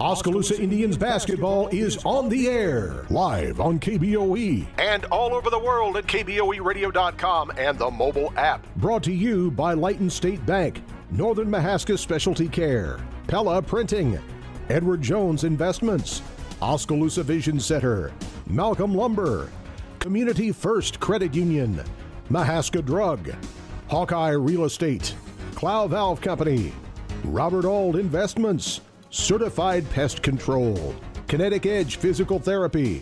Oskaloosa Indians basketball is on the air, live on KBOE, and all over the world at KBOEradio.com and the mobile app. Brought to you by Lighton State Bank, Northern Mahaska Specialty Care, Pella Printing, Edward Jones Investments, Oskaloosa Vision Center, Malcolm Lumber, Community First Credit Union, Mahaska Drug, Hawkeye Real Estate, Clow Valve Company, Robert Auld Investments, Certified Pest Control, Kinetic Edge Physical Therapy,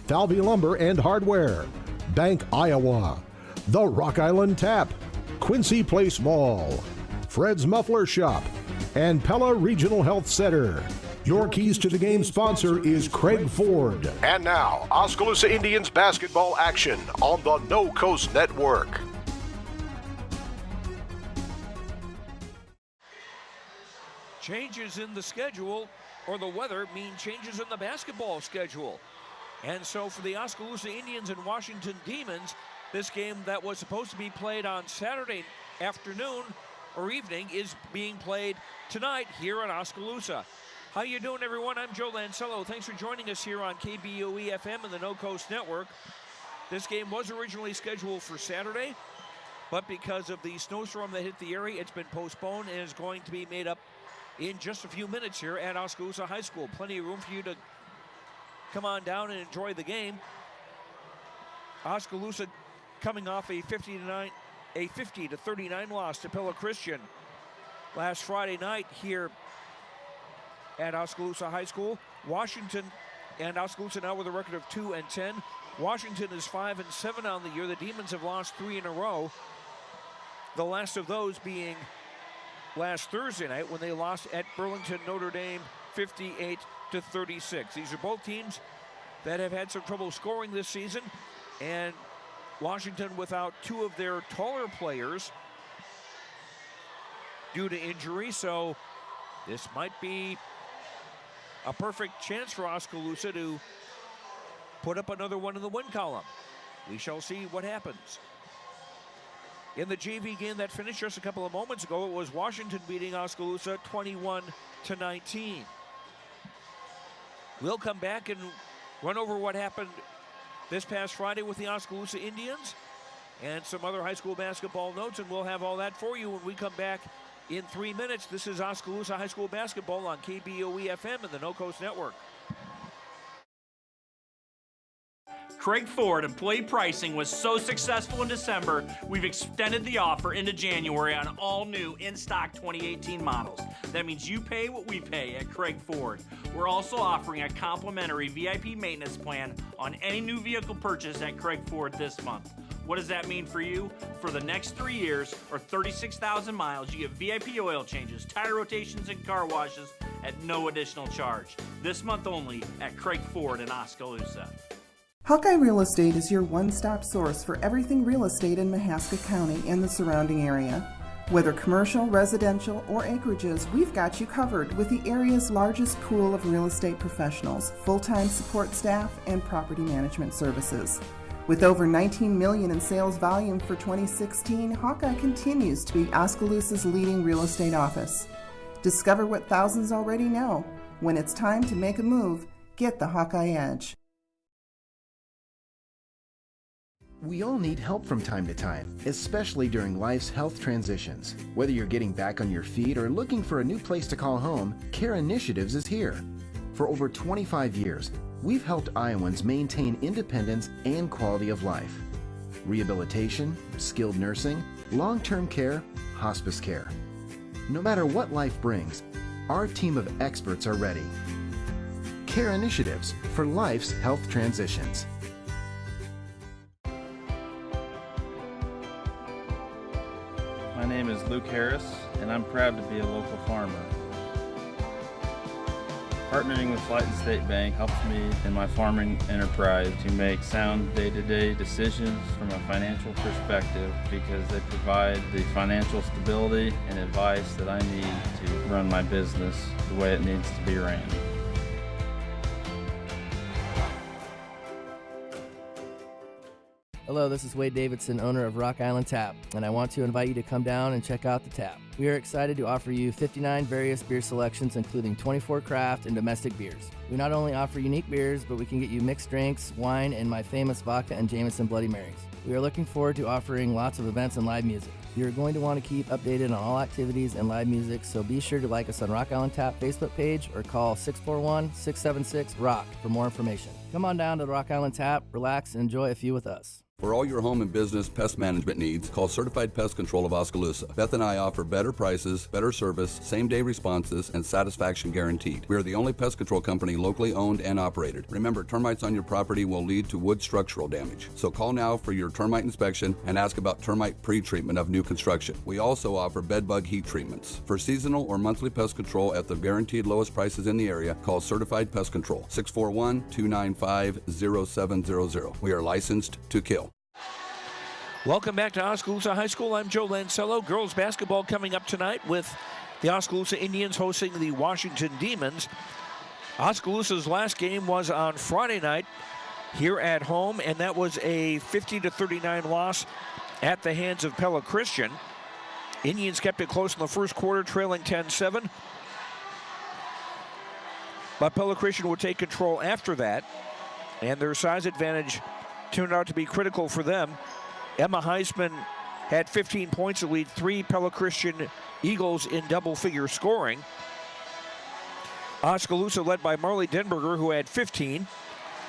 Falvey Lumber and Hardware, Bank Iowa, The Rock Island Tap, Quincy Place Mall, Fred's Muffler Shop, and Pella Regional Health Center. Your Keys to the Game sponsor is Craig Ford. And now, Oskaloosa Indians basketball action on the No Coast Network. Changes in the schedule or the weather mean changes in the basketball schedule. And so for the Oskaloosa Indians and Washington Demons, this game that was supposed to be played on Saturday afternoon or evening is being played tonight here in Oskaloosa. How you doing, everyone? I'm Joe Lancello. Thanks for joining us here on KBOE FM and the No Coast Network. This game was originally scheduled for Saturday, but because of the snowstorm that hit the area, it's been postponed and is going to be made up in just a few minutes here at Oskaloosa High School. Plenty of room for you to come on down and enjoy the game. Oskaloosa coming off a 50-39 loss to Pella Christian last Friday night here at Oskaloosa High School. Washington and Oskaloosa now with a record of 2-10. Washington is 5-7 on the year. The Demons have lost 3 in a row. The last of those being last Thursday night when they lost at Burlington Notre Dame 58-36. These are both teams that have had some trouble scoring this season, and Washington without 2 of their taller players due to injury, so this might be a perfect chance for Oskaloosa to put up another one in the win column. We shall see what happens. In the JV game that finished just a couple of moments ago, it was Washington beating Oskaloosa 21-19. We'll come back and run over what happened this past Friday with the Oskaloosa Indians and some other high school basketball notes, and we'll have all that for you when we come back in 3 minutes. This is Oskaloosa High School basketball on KBOE FM and the No Coast Network. Craig Ford employee pricing was so successful in December, we've extended the offer into January on all new in-stock 2018 models. That means you pay what we pay at Craig Ford. We're also offering a complimentary VIP maintenance plan on any new vehicle purchase at Craig Ford this month. What does that mean for you? For the next 3 years or 36,000 miles, you get VIP oil changes, tire rotations, and car washes at no additional charge. This month only at Craig Ford in Oskaloosa. Hawkeye Real Estate is your one-stop source for everything real estate in Mahaska County and the surrounding area. Whether commercial, residential, or acreages, we've got you covered with the area's largest pool of real estate professionals, full-time support staff, and property management services. With over $19 million in sales volume for 2016, Hawkeye continues to be Oskaloosa's leading real estate office. Discover what thousands already know. When it's time to make a move, get the Hawkeye Edge. We all need help from time to time, especially during life's health transitions. Whether you're getting back on your feet or looking for a new place to call home, Care Initiatives is here. For over 25 years, we've helped Iowans maintain independence and quality of life. Rehabilitation, skilled nursing, long-term care, hospice care. No matter what life brings, our team of experts are ready. Care Initiatives for life's health transitions. My name is Luke Harris, and I'm proud to be a local farmer. Partnering with Lighton State Bank helps me in my farming enterprise to make sound day-to-day decisions from a financial perspective because they provide the financial stability and advice that I need to run my business the way it needs to be ran. Hello, this is Wade Davidson, owner of Rock Island Tap, and I want to invite you to come down and check out the tap. We are excited to offer you 59 various beer selections, including 24 craft and domestic beers. We not only offer unique beers, but we can get you mixed drinks, wine, and my famous vodka and Jameson Bloody Marys. We are looking forward to offering lots of events and live music. You're going to want to keep updated on all activities and live music, so be sure to like us on Rock Island Tap Facebook page or call 641-676-ROCK for more information. Come on down to the Rock Island Tap, relax, and enjoy a few with us. For all your home and business pest management needs, call Certified Pest Control of Oskaloosa. Beth and I offer better prices, better service, same-day responses, and satisfaction guaranteed. We are the only pest control company locally owned and operated. Remember, termites on your property will lead to wood structural damage. So call now for your termite inspection and ask about termite pre-treatment of new construction. We also offer bed bug heat treatments. For seasonal or monthly pest control at the guaranteed lowest prices in the area, call Certified Pest Control, 641-295-0700. We are licensed to kill. Welcome back to Oskaloosa High School. I'm Joe Lancello. Girls basketball coming up tonight with the Oskaloosa Indians hosting the Washington Demons. Oskaloosa's last game was on Friday night here at home, and that was a 50-39 loss at the hands of Pella Christian. Indians kept it close in the first quarter, trailing 10-7. But Pella Christian would take control after that, and their size advantage turned out to be critical for them. Emma Heisman had 15 points to lead 3 Pella Christian Eagles in double-figure scoring. Oskaloosa led by Marley Denberger, who had 15,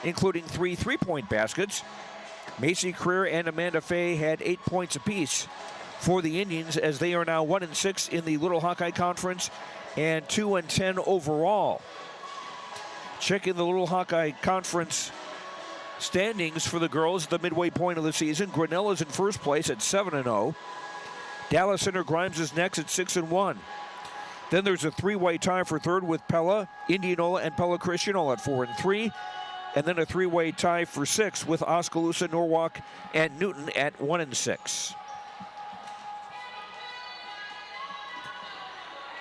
including 3 three-point baskets. Macy Creer and Amanda Fay had 8 points apiece for the Indians, as they are now 1-6 in the Little Hawkeye Conference and 2-10 overall. Checking the Little Hawkeye Conference standings for the girls at the midway point of the season. Grinnell is in first place at 7-0. Dallas Center Grimes is next at 6-1. Then there's a three-way tie for third with Pella, Indianola, and Pella Christian all at 4-3. And then a three-way tie for sixth with Oskaloosa, Norwalk, and Newton at 1-6.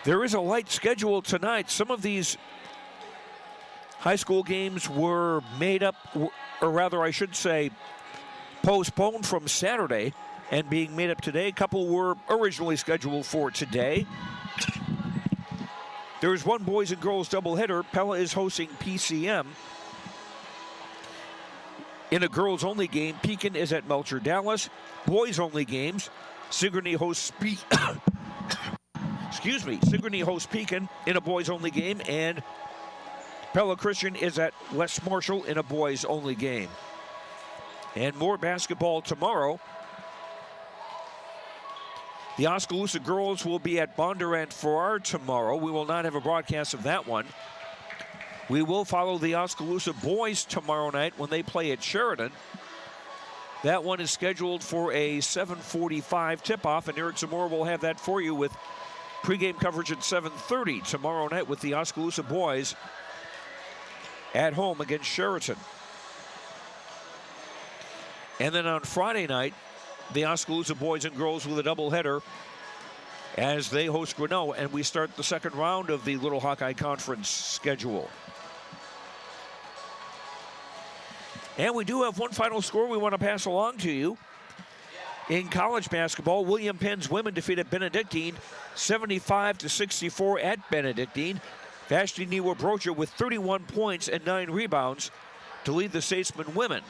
There is a light schedule tonight. Some of these high school games were made up, or rather I should say postponed from Saturday and being made up today. A couple were originally scheduled for today. There is one boys and girls doubleheader. Pella is hosting PCM. In a girls only game, Pekin is at Melcher Dallas. Boys only games, Sigourney hosts Sigourney hosts Pekin in a boys only game, and Pella Christian is at West Marshall in a boys-only game. And more basketball tomorrow. The Oskaloosa girls will be at Bondurant Farrar tomorrow. We will not have a broadcast of that one. We will follow the Oskaloosa boys tomorrow night when they play at Sheridan. That one is scheduled for a 7:45 tip-off, and Eric Zamora will have that for you with pregame coverage at 7:30 tomorrow night with the Oskaloosa boys at home against Sheraton. And then on Friday night, the Oskaloosa boys and girls with a doubleheader as they host Grinnell, and we start the second round of the Little Hawkeye Conference schedule. And we do have one final score we want to pass along to you. In college basketball, William Penn's women defeated Benedictine 75-64 at Benedictine. Vashti Niwa-Brocha with 31 points and 9 rebounds to lead the Statesman women,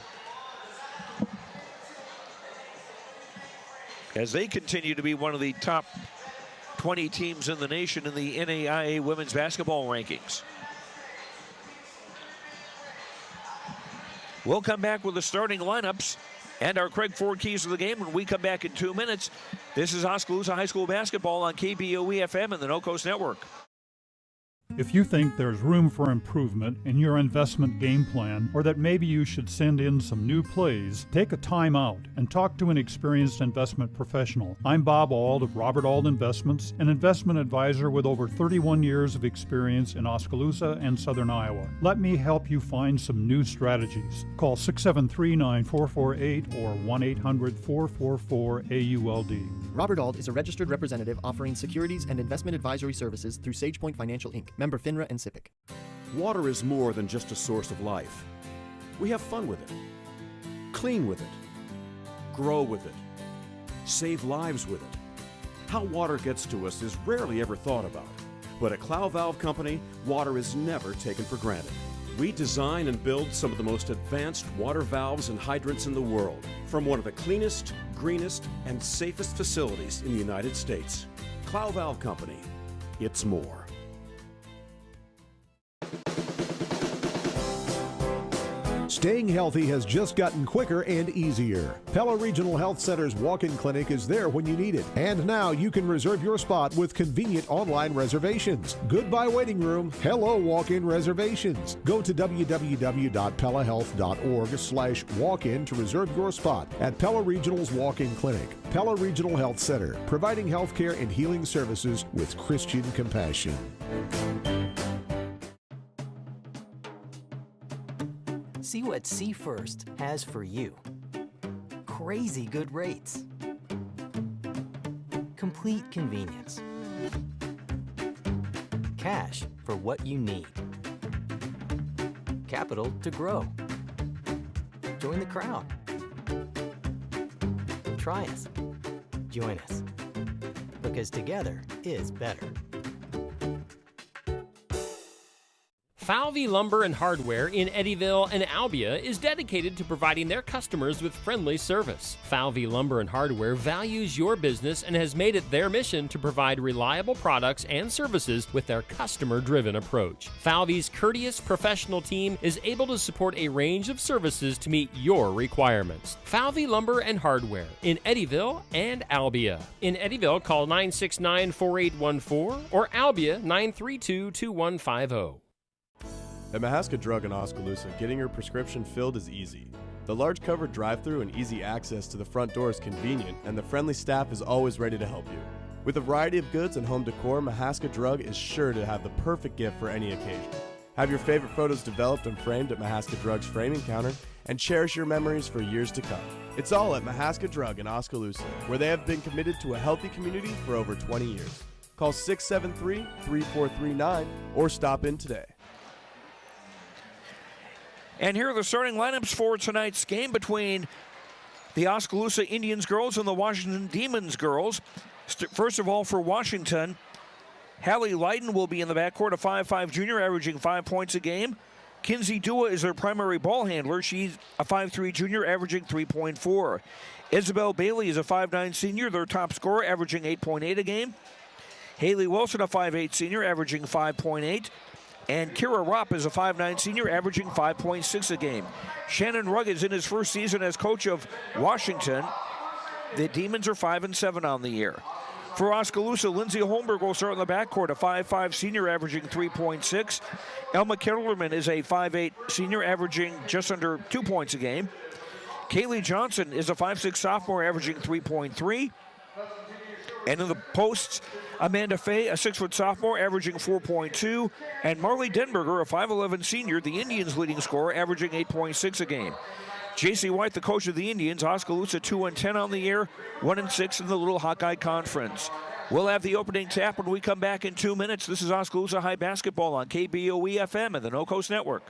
as they continue to be one of the top 20 teams in the nation in the NAIA women's basketball rankings. We'll come back with the starting lineups and our Craig Ford keys to the game when we come back in 2 minutes. This is Oskaloosa High School basketball on KBOE FM and the No Coast Network. If you think there's room for improvement in your investment game plan, or that maybe you should send in some new plays, take a time out and talk to an experienced investment professional. I'm Bob Auld of Robert Auld Investments, an investment advisor with over 31 years of experience in Oskaloosa and Southern Iowa. Let me help you find some new strategies. Call 673-9448 or 1-800-444-AULD. Robert Auld is a registered representative offering securities and investment advisory services through SagePoint Financial Inc., member FINRA and SIPC. Water is more than just a source of life. We have fun with it, clean with it, grow with it, save lives with it. How water gets to us is rarely ever thought about. But at Clow Valve Company, water is never taken for granted. We design and build some of the most advanced water valves and hydrants in the world from one of the cleanest, greenest, and safest facilities in the United States. Clow Valve Company, it's more. Staying healthy has just gotten quicker and easier. Pella Regional Health Center's walk-in clinic is there when you need it. And now you can reserve your spot with convenient online reservations. Goodbye waiting room. Hello walk-in reservations. Go to www.pellahealth.org/walk-in to reserve your spot at Pella Regional's walk-in clinic. Pella Regional Health Center, providing healthcare and healing services with Christian compassion. See what See First has for you. Crazy good rates. Complete convenience. Cash for what you need. Capital to grow. Join the crowd. Try us. Join us. Because together is better. Falvey Lumber and Hardware in Eddyville and Albia is dedicated to providing their customers with friendly service. Falvey Lumber and Hardware values your business and has made it their mission to provide reliable products and services with their customer-driven approach. Falvey's courteous professional team is able to support a range of services to meet your requirements. Falvey Lumber and Hardware in Eddyville and Albia. In Eddyville, call 969-4814 or Albia 932-2150. At Mahaska Drug in Oskaloosa, getting your prescription filled is easy. The large covered drive-thru and easy access to the front door is convenient, and the friendly staff is always ready to help you. With a variety of goods and home decor, Mahaska Drug is sure to have the perfect gift for any occasion. Have your favorite photos developed and framed at Mahaska Drug's framing counter, and cherish your memories for years to come. It's all at Mahaska Drug in Oskaloosa, where they have been committed to a healthy community for over 20 years. Call 673-3439 or stop in today. And here are the starting lineups for tonight's game between the Oskaloosa Indians girls and the Washington Demons girls. First of all, for Washington, Hallie Leiden will be in the backcourt, a 5'5 junior, averaging 5 points a game. Kinsey Dua is their primary ball handler. She's a 5'3 junior, averaging 3.4. Isabel Bailey is a 5'9 senior, their top scorer, averaging 8.8 a game. Haley Wilson, a 5'8 senior, averaging 5.8. And Kira Ropp is a 5'9 senior, averaging 5.6 a game. Shannon Rugg is in his first season as coach of Washington. The Demons are 5-7 on the year. For Oskaloosa, Lindsay Holmberg will start in the backcourt, a 5'5 senior, averaging 3.6. Elma Kellerman is a 5'8 senior, averaging just under 2 points a game. Kaylee Johnson is a 5'6 sophomore, averaging 3.3. And in the posts, Amanda Fay, a 6-foot sophomore, averaging 4.2. And Marley Denberger, a 5'11 senior, the Indians' leading scorer, averaging 8.6 a game. J.C. White, the coach of the Indians, Oskaloosa 2-10 on the year, 1-6 in the Little Hawkeye Conference. We'll have the opening tap when we come back in 2 minutes. This is Oskaloosa High Basketball on KBOE FM and the No Coast Network.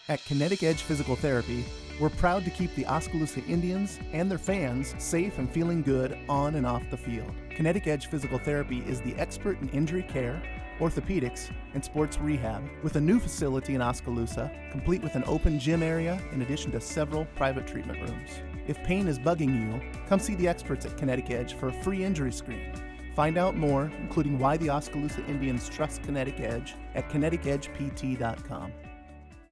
At Kinetic Edge Physical Therapy, we're proud to keep the Oskaloosa Indians and their fans safe and feeling good on and off the field. Kinetic Edge Physical Therapy is the expert in injury care, orthopedics, and sports rehab, with a new facility in Oskaloosa, complete with an open gym area in addition to several private treatment rooms. If pain is bugging you, come see the experts at Kinetic Edge for a free injury screen. Find out more, including why the Oskaloosa Indians trust Kinetic Edge, at kineticedgept.com.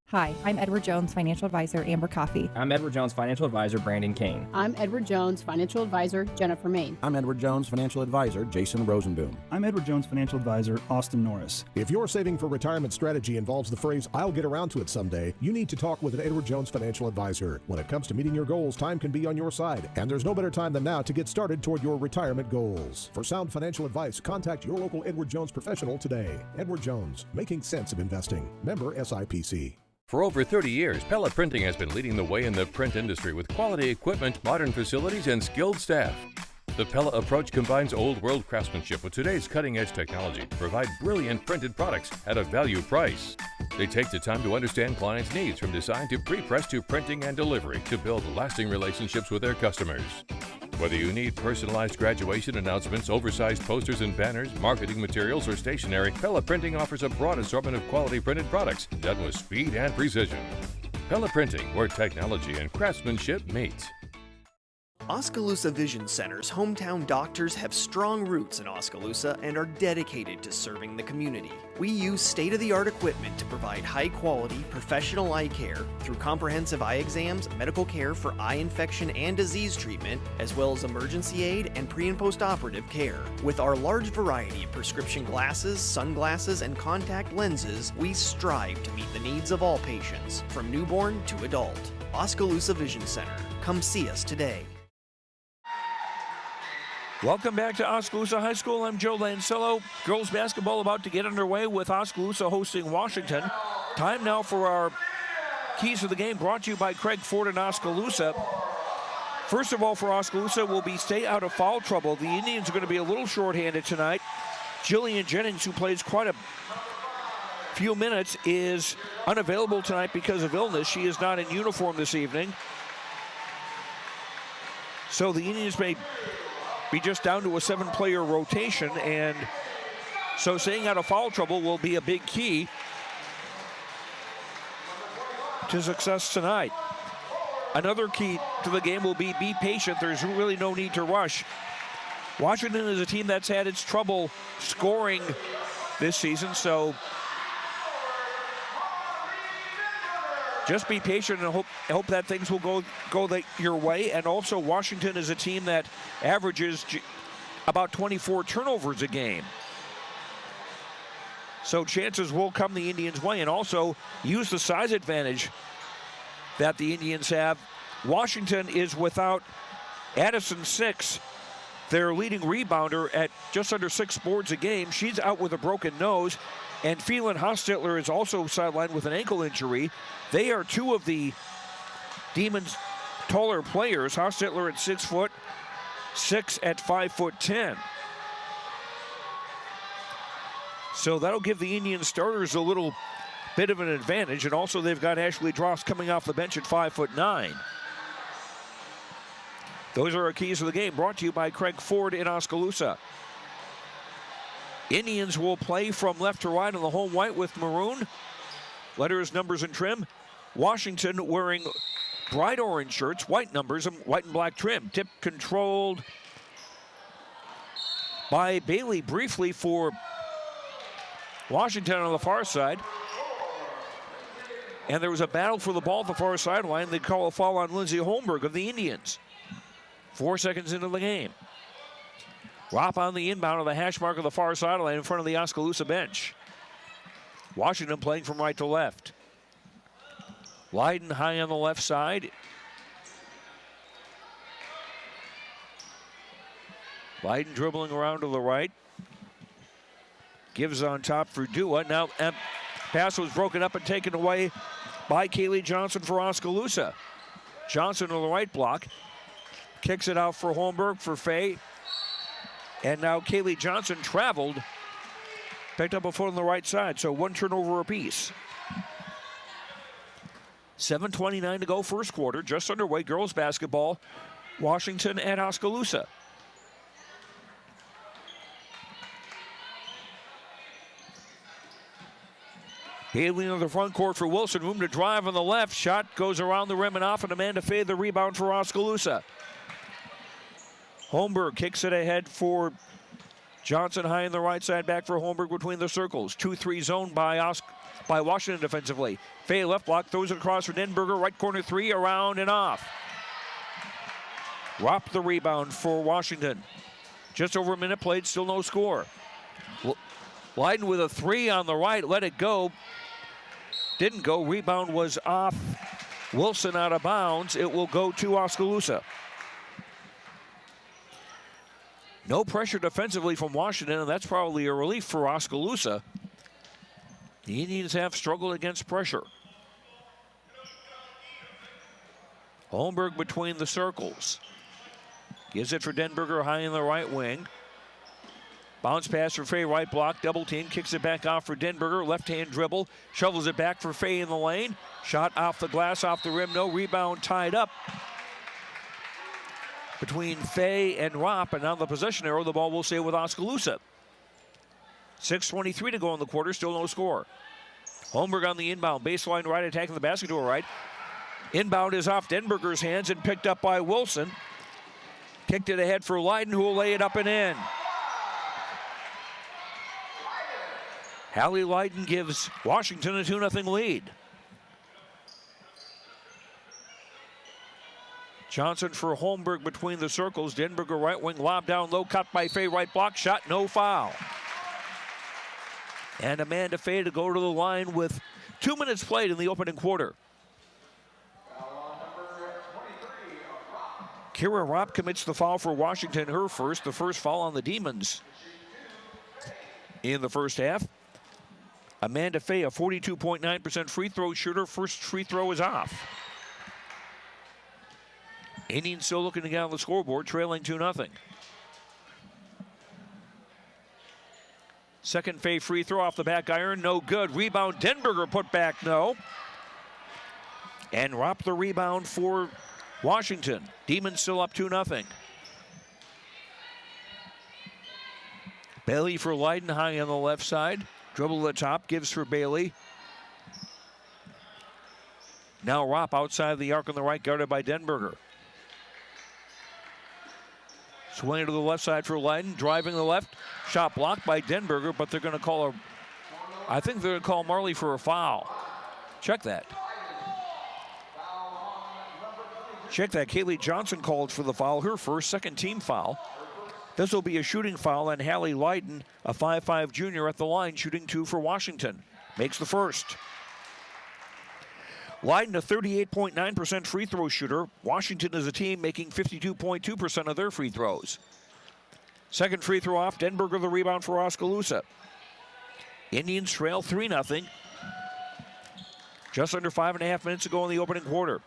Hi, I'm Edward Jones Financial Advisor, Amber Coffey. I'm Edward Jones Financial Advisor, Brandon Kane. I'm Edward Jones Financial Advisor, Jennifer Main. I'm Edward Jones Financial Advisor, Jason Rosenboom. I'm Edward Jones Financial Advisor, Austin Norris. If your saving for retirement strategy involves the phrase, "I'll get around to it someday," you need to talk with an Edward Jones Financial Advisor. When it comes to meeting your goals, time can be on your side, and there's no better time than now to get started toward your retirement goals. For sound financial advice, contact your local Edward Jones professional today. Edward Jones, making sense of investing. Member SIPC. For over 30 years, Pella Printing has been leading the way in the print industry with quality equipment, modern facilities, and skilled staff. The Pella approach combines old-world craftsmanship with today's cutting-edge technology to provide brilliant printed products at a value price. They take the time to understand clients' needs from design to pre-press to printing and delivery to build lasting relationships with their customers. Whether you need personalized graduation announcements, oversized posters and banners, marketing materials, or stationery, Pella Printing offers a broad assortment of quality printed products done with speed and precision. Pella Printing, where technology and craftsmanship meet. Oskaloosa Vision Center's hometown doctors have strong roots in Oskaloosa and are dedicated to serving the community. We use state-of-the-art equipment to provide high-quality, professional eye care through comprehensive eye exams, medical care for eye infection and disease treatment, as well as emergency aid and pre- and post-operative care. With our large variety of prescription glasses, sunglasses, and contact lenses, we strive to meet the needs of all patients, from newborn to adult. Oskaloosa Vision Center. Come see us today. Welcome back to Oskaloosa High School. I'm Joe Lancello. Girls basketball about to get underway with Oskaloosa hosting Washington. Time now for our keys of the game, brought to you by Craig Ford in Oskaloosa. First of all, for Oskaloosa will be stay out of foul trouble. The Indians are going to be a little shorthanded tonight. Jillian Jennings, who plays quite a few minutes, is unavailable tonight because of illness. She is not in uniform this evening. So the Indians may be just down to a 7-player rotation, and so staying out of foul trouble will be a big key to success tonight. Another key to the game will be patient. There's really no need to rush. Washington is a team that's had its trouble scoring this season, so just be patient and hope that things will go your way. And also, Washington is a team that averages about 24 turnovers a game. So chances will come the Indians' way, and also use the size advantage that the Indians have. Washington is without Addison Six, their leading rebounder, at just under 6 boards a game. She's out with a broken nose. And Phelan Hostetler is also sidelined with an ankle injury. They are two of the Demons' taller players. Hostetler at 6 foot, 6 at 5'10". So that'll give the Indian starters a little bit of an advantage. And also they've got Ashley Dross coming off the bench at 5'9". Those are our keys of the game, brought to you by Craig Ford in Oskaloosa. Indians will play from left to right in the home white with maroon letters, numbers, and trim. Washington wearing bright orange shirts, white numbers, and white and black trim. Tip controlled by Bailey briefly for Washington on the far side. And there was a battle for the ball at the far sideline. They call a foul on Lindsay Holmberg of the Indians. 4 seconds into the game. Rop on the inbound of the hash mark of the far sideline in front of the Oskaloosa bench. Washington playing from right to left. Leiden high on the left side. Leiden dribbling around to the right. Gives on top for Dua. Now pass was broken up and taken away by Kaylee Johnson for Oskaloosa. Johnson on the right block. Kicks it out for Holmberg, for Fay. And now Kaylee Johnson traveled, picked up a foot on the right side, so 1 turnover apiece. 7:29 to go, first quarter, just underway. Girls basketball, Washington at Oskaloosa. Bailey into the front court for Wilson, room to drive on the left. Shot goes around the rim and off, and Amanda Fay the rebound for Oskaloosa. Holmberg kicks it ahead for Johnson, high in the right side, back for Holmberg between the circles. 2-3 zone by Washington defensively. Fay left block, throws it across for Denberger, right corner 3, around and off. Rop the rebound for Washington. Just over a minute played, still no score. Leiden with a 3 on the right, let it go. Didn't go, rebound was off. Wilson out of bounds, it will go to Oskaloosa. No pressure defensively from Washington, and that's probably a relief for Oskaloosa. The Indians have struggled against pressure. Holmberg between the circles. Gives it for Denberger high in the right wing. Bounce pass for Fay, right block, double team, kicks it back off for Denberger, left-hand dribble, shovels it back for Fay in the lane. Shot off the glass, off the rim, no rebound, tied up between Fay and Ropp, and now the possession arrow, the ball will stay with Oskaloosa. 6:23 to go in the quarter, still no score. Holmberg on the inbound, baseline right, attacking the basket door right. Inbound is off Denberger's hands and picked up by Wilson. Kicked it ahead for Leiden, who will lay it up and in. Hallie Leiden gives Washington a 2-0 lead. Johnson for Holmberg between the circles. Denberger right wing, lob down low, cut by Fay, right block, shot, no foul. And Amanda Fay to go to the line with 2 minutes played in the opening quarter. Kira Ropp commits the foul for Washington, her first, the first foul on the Demons in the first half. Amanda Fay, a 42.9% free throw shooter, first free throw is off. Indians still looking to get on the scoreboard, trailing 2-0. Second Fay free throw off the back iron, no good. Rebound, Denberger put back, no. And Ropp the rebound for Washington. Demons still up 2-0. Bailey for Leiden, high on the left side. Dribble to the top, gives for Bailey. Now Ropp outside the arc on the right, guarded by Denberger. Swing to the left side for Leiden, driving the left. Shot blocked by Denberger, but they're going to call I think they're going to call Marley for a foul. Check that. Check that. Kaylee Johnson called for the foul, her first, second team foul. This will be a shooting foul, and Hallie Leiden, a 5'5 junior at the line, shooting 2 for Washington. Makes the first. Leiden, a 38.9% free throw shooter. Washington is a team making 52.2% of their free throws. Second free throw off, Denberger the rebound for Oskaloosa. Indians trail 3-0. Just under 5.5 minutes to go in the opening quarter.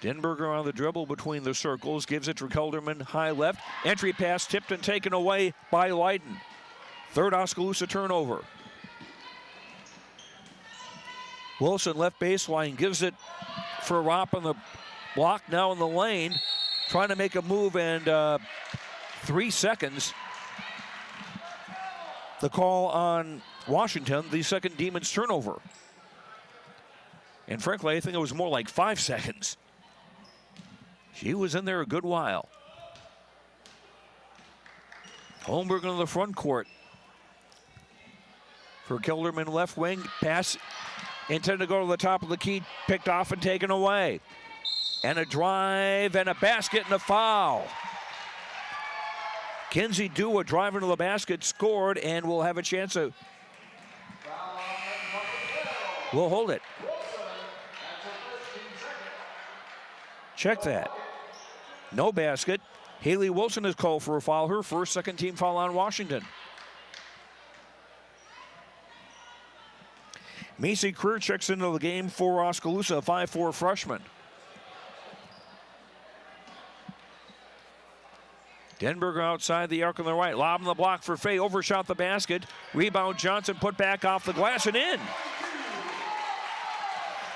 Denberger on the dribble between the circles, gives it to Kelderman, high left. Entry pass tipped and taken away by Leiden. Third Oskaloosa turnover. Wilson left baseline, gives it for Ropp on the block, now in the lane. Trying to make a move, and 3 seconds. The call on Washington, the second Demons turnover. And frankly, I think it was more like 5 seconds. She was in there a good while. Holmberg on the front court. For Kelderman left wing, pass intended to go to the top of the key, picked off and taken away. And a drive and a basket and a foul. Kinsey Dua driving to the basket, scored, and will have a chance to. We'll hold it. Check that. No basket. Haley Wilson is called for a foul, her first, second team foul on Washington. Macy Creer checks into the game for Oskaloosa, a 5'4 freshman. Denberger outside the arc on the right, lob on the block for Fay, overshot the basket. Rebound Johnson put back off the glass and in.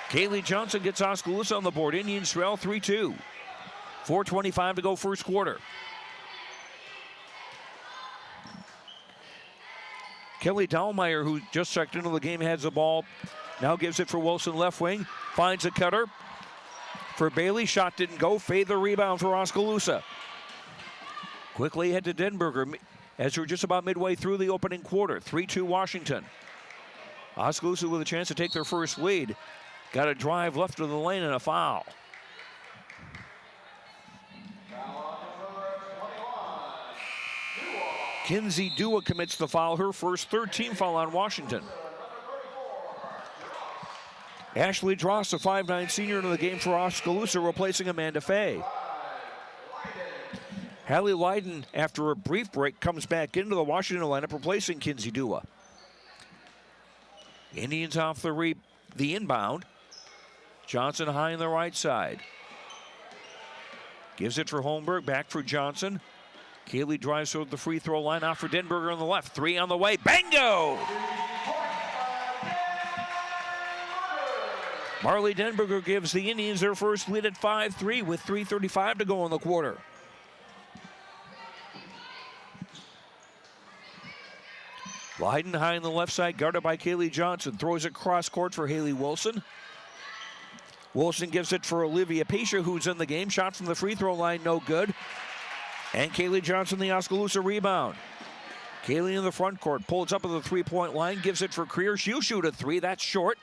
Kaylee Johnson gets Oskaloosa on the board. Indians trail 3-2. 4:25 to go first quarter. Kelly Dahlmeyer, who just checked into the game, has the ball. Now gives it for Wilson left wing. Finds a cutter for Bailey. Shot didn't go. Fade the rebound for Oskaloosa. Quickly head to Denberger as we're just about midway through the opening quarter. 3-2 Washington. Oskaloosa with a chance to take their first lead. Got a drive left of the lane and a foul. Kinsey Dua commits the foul, her first, third team foul on Washington. Ashley Dross, a 5'9 senior into the game for Oskaloosa, replacing Amanda Fay. Hallie Leiden, after a brief break, comes back into the Washington lineup, replacing Kinsey Dua. Indians off the the inbound. Johnson high on the right side. Gives it for Holmberg, back for Johnson. Kaylee drives toward the free throw line, off for Denberger on the left. 3 on the way, bango! Marley Denberger gives the Indians their first lead at 5-3 with 3:35 to go in the quarter. Leiden high on the left side, guarded by Kaylee Johnson. Throws it cross court for Haley Wilson. Wilson gives it for Olivia Pescia, who's in the game. Shot from the free throw line, no good. And Kaylee Johnson, the Oskaloosa rebound. Kaylee in the front court, pulls up at the three-point line, gives it for Creer. She'll shoot a three, that's short.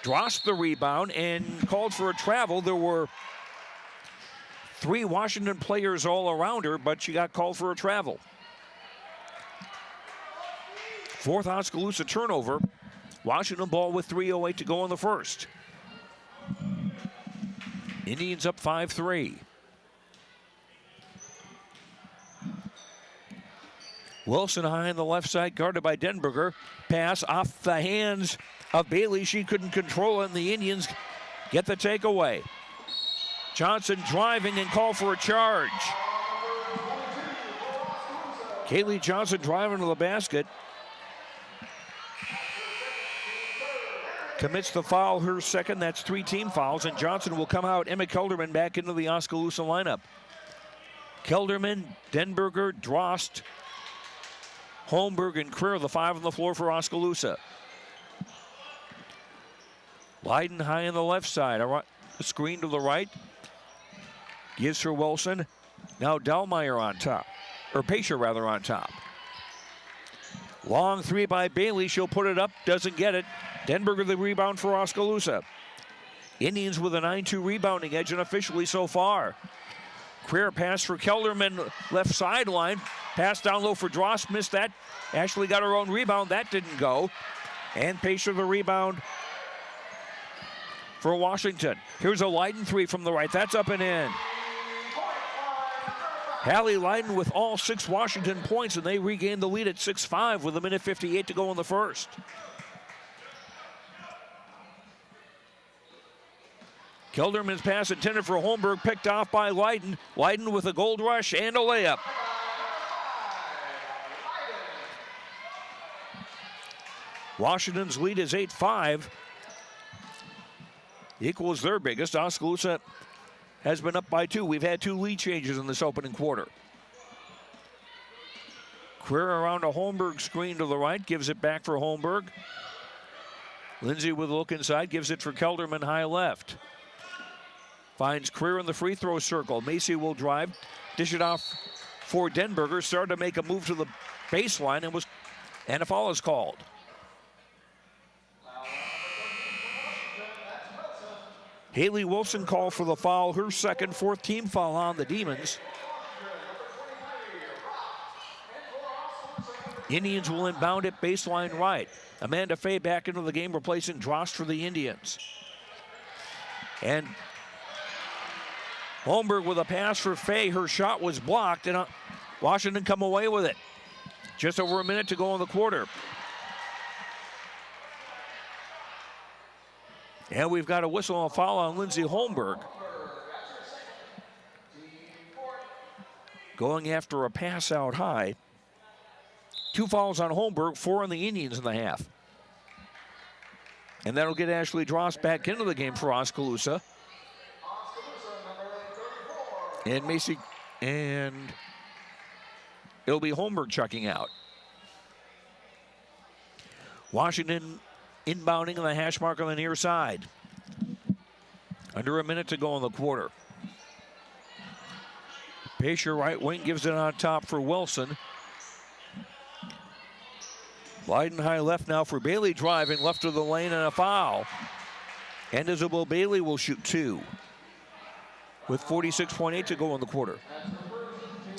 Drost the rebound and called for a travel. There were 3 Washington players all around her, but she got called for a travel. 4th Oskaloosa turnover. Washington ball with 3:08 to go in the first. Indians up 5-3. Wilson high on the left side, guarded by Denberger. Pass off the hands of Bailey. She couldn't control it, and the Indians get the takeaway. Johnson driving and call for a charge. Kaylee Johnson driving to the basket. Commits the foul, her second. That's 3 team fouls, and Johnson will come out. Emma Kelderman back into the Oskaloosa lineup. Kelderman, Denberger, Drost, Holmberg, and Creer, the 5 on the floor for Oskaloosa. Leiden high on the left side. A screen to the right. Gives for Wilson. Now Dahlmeyer on top. Or Pescia, rather, on top. Long 3 by Bailey. She'll put it up. Doesn't get it. Denberger the rebound for Oskaloosa. Indians with a 9-2 rebounding edge unofficially so far. Creer pass for Kelderman, left sideline. Pass down low for Drost, missed that. Ashley got her own rebound, that didn't go. And Pescia the rebound for Washington. Here's a Leiden 3 from the right, that's up and in. Hallie Leiden with all 6 Washington points, and they regain the lead at 6-5 with 1:58 to go in the first. Kelderman's pass intended for Holmberg, picked off by Leiden. Leiden with a gold rush and a layup. Washington's lead is 8-5. Equals their biggest. Oskaloosa has been up by 2. We've had 2 lead changes in this opening quarter. Creer around a Holmberg screen to the right, gives it back for Holmberg. Lindsay with a look inside, gives it for Kelderman high left. Finds Creer in the free throw circle. Macy will drive, dish it off for Denberger. Started to make a move to the baseline and a foul is called. Haley Wilson called for the foul, her second, 4th team foul on the Demons. Indians will inbound it baseline right. Amanda Fay back into the game, replacing Drost for the Indians. And Holmberg with a pass for Fay. Her shot was blocked, and Washington come away with it. Just over a minute to go in the quarter. And we've got a whistle and a foul on Lindsay Holmberg. Going after a pass out high. 2 fouls on Holmberg, 4 on the Indians in the half. And that'll get Ashley Drost back into the game for Oskaloosa. And Macy, and it'll be Holmberg checking out. Washington inbounding on the hash mark on the near side. Under a minute to go in the quarter. Pescia right wing gives it on top for Wilson. Leiden high left now for Bailey driving left of the lane and a foul. And Isabel Bailey will shoot 2. With 46.8 to go in the quarter.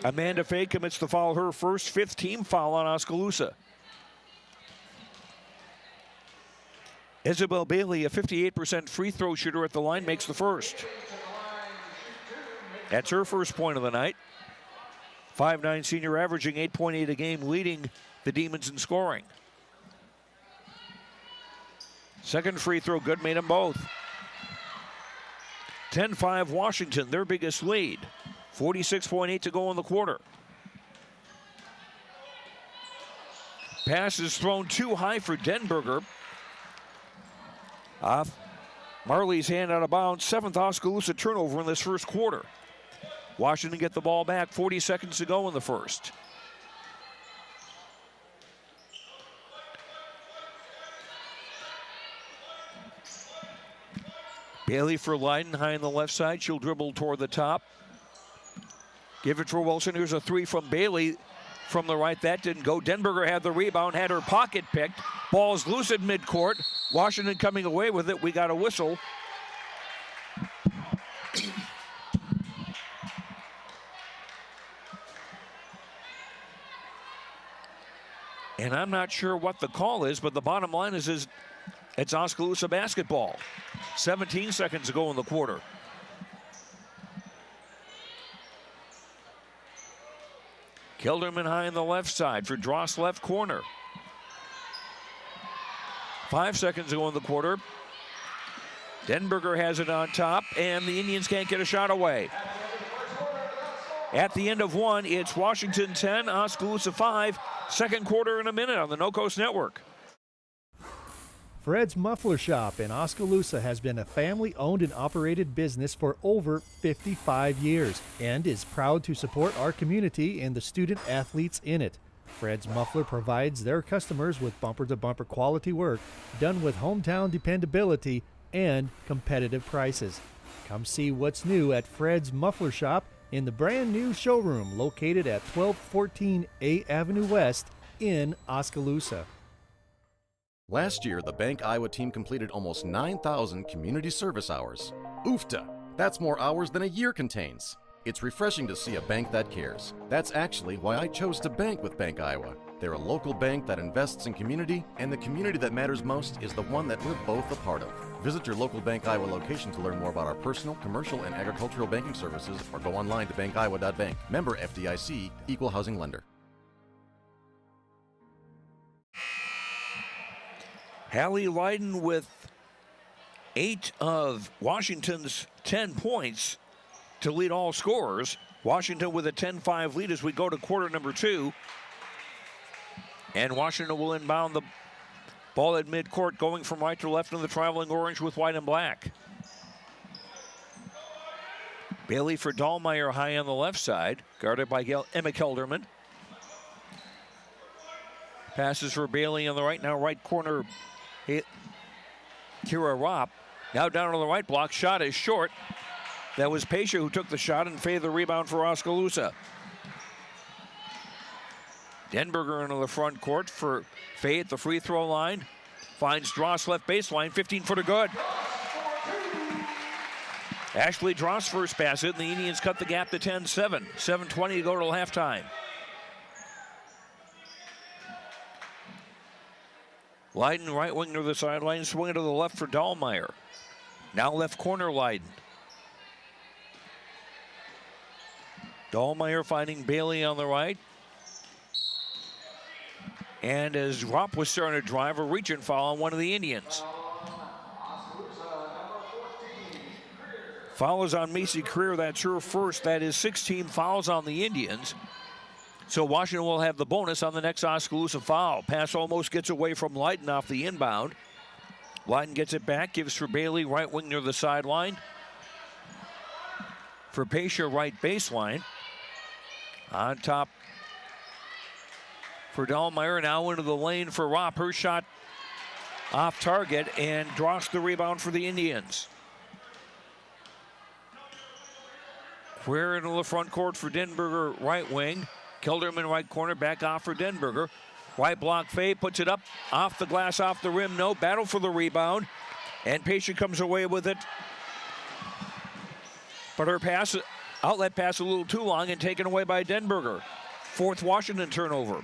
Amanda Fay commits the foul, her first, 5th team foul on Oskaloosa. Isabel Bailey, a 58% free throw shooter at the line, makes the first. That's her first point of the night. 5'9" senior averaging 8.8 a game, leading the Demons in scoring. Second free throw good, made them both. 10-5 Washington, their biggest lead. 46.8 to go in the quarter. Pass is thrown too high for Denberger. Off Marley's hand out of bounds. 7th Oskaloosa turnover in this first quarter. Washington get the ball back. 40 seconds to go in the first. Bailey for Leiden, high on the left side. She'll dribble toward the top. Give it for Wilson. Here's a three from Bailey from the right. That didn't go. Denberger had the rebound, had her pocket picked. Ball's loose at midcourt. Washington coming away with it. We got a whistle. And I'm not sure what the call is, but the bottom line is it's Oskaloosa basketball. 17 seconds to go in the quarter. Kilderman high on the left side for Dross left corner. 5 seconds to go in the quarter. Denberger has it on top, and the Indians can't get a shot away. At the end of one, it's Washington 10, Oskaloosa 5. Second quarter in a minute on the No Coast Network. Fred's Muffler Shop in Oskaloosa has been a family-owned and operated business for over 55 years and is proud to support our community and the student athletes in it. Fred's Muffler provides their customers with bumper-to-bumper quality work done with hometown dependability and competitive prices. Come see what's new at Fred's Muffler Shop in the brand new showroom located at 1214 A Avenue West in Oskaloosa. Last year, the Bank Iowa team completed almost 9,000 community service hours. Oofta! That's more hours than a year contains. It's refreshing to see a bank that cares. That's actually why I chose to bank with Bank Iowa. They're a local bank that invests in community, and the community that matters most is the one that we're both a part of. Visit your local Bank Iowa location to learn more about our personal, commercial, and agricultural banking services, or go online to bankiowa.bank. Member FDIC, Equal Housing Lender. Hallie Leiden with 8 of Washington's 10 points to lead all scorers. Washington with a 10-5 lead as we go to quarter number 2. And Washington will inbound the ball at midcourt, going from right to left in the traveling orange with white and black. Bailey for Dahlmeyer high on the left side, guarded by Emma Kelderman. Passes for Bailey on the right, now right corner. Kira Ropp now down on the right block. Shot is short. That was Pesha who took the shot and faded the rebound for Oskaloosa. Denberger into the front court for Faye at the free throw line. Finds Dross left baseline, 15-footer good. Ashley Dross first pass it, and the Indians cut the gap to 10-7. 7:20 to go till halftime. Leiden right wing to the sideline, swinging to the left for Dahlmeyer. Now left corner Leiden. Dahlmeyer finding Bailey on the right. And as Ropp was starting to drive, a reach and foul on one of the Indians. Foul is on Macy Creer. That's her first. That is 16 fouls on the Indians. So Washington will have the bonus on the next Oskaloosa foul. Pass almost gets away from Leiden off the inbound. Leiden gets it back, gives for Bailey, right wing near the sideline. For Pesha, right baseline. On top for Dahlmeyer, now into the lane for Ropp. Her shot off target, and Dross the rebound for the Indians. Queer into the front court for Denberger, right wing. Kilderman right corner, back off for Denberger. Right block Faye, puts it up, off the glass, off the rim, no. Battle for the rebound, and Pesha comes away with it. But her pass, outlet pass a little too long and taken away by Denberger. Fourth Washington turnover.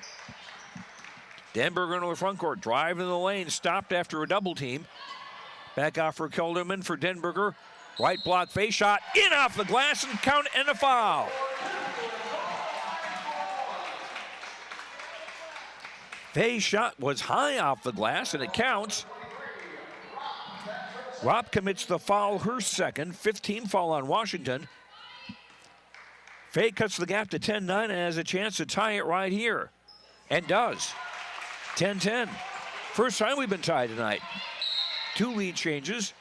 Denberger into the front court, drive in the lane, stopped after a double team. Back off for Kilderman for Denberger. Right block, face shot, in off the glass and count and a foul. Faye's shot was high off the glass and it counts. Ropp commits the foul, her second, 15 foul on Washington. Fay cuts the gap to 10-9 and has a chance to tie it right here. And does. 10-10. First time we've been tied tonight. 2 lead changes.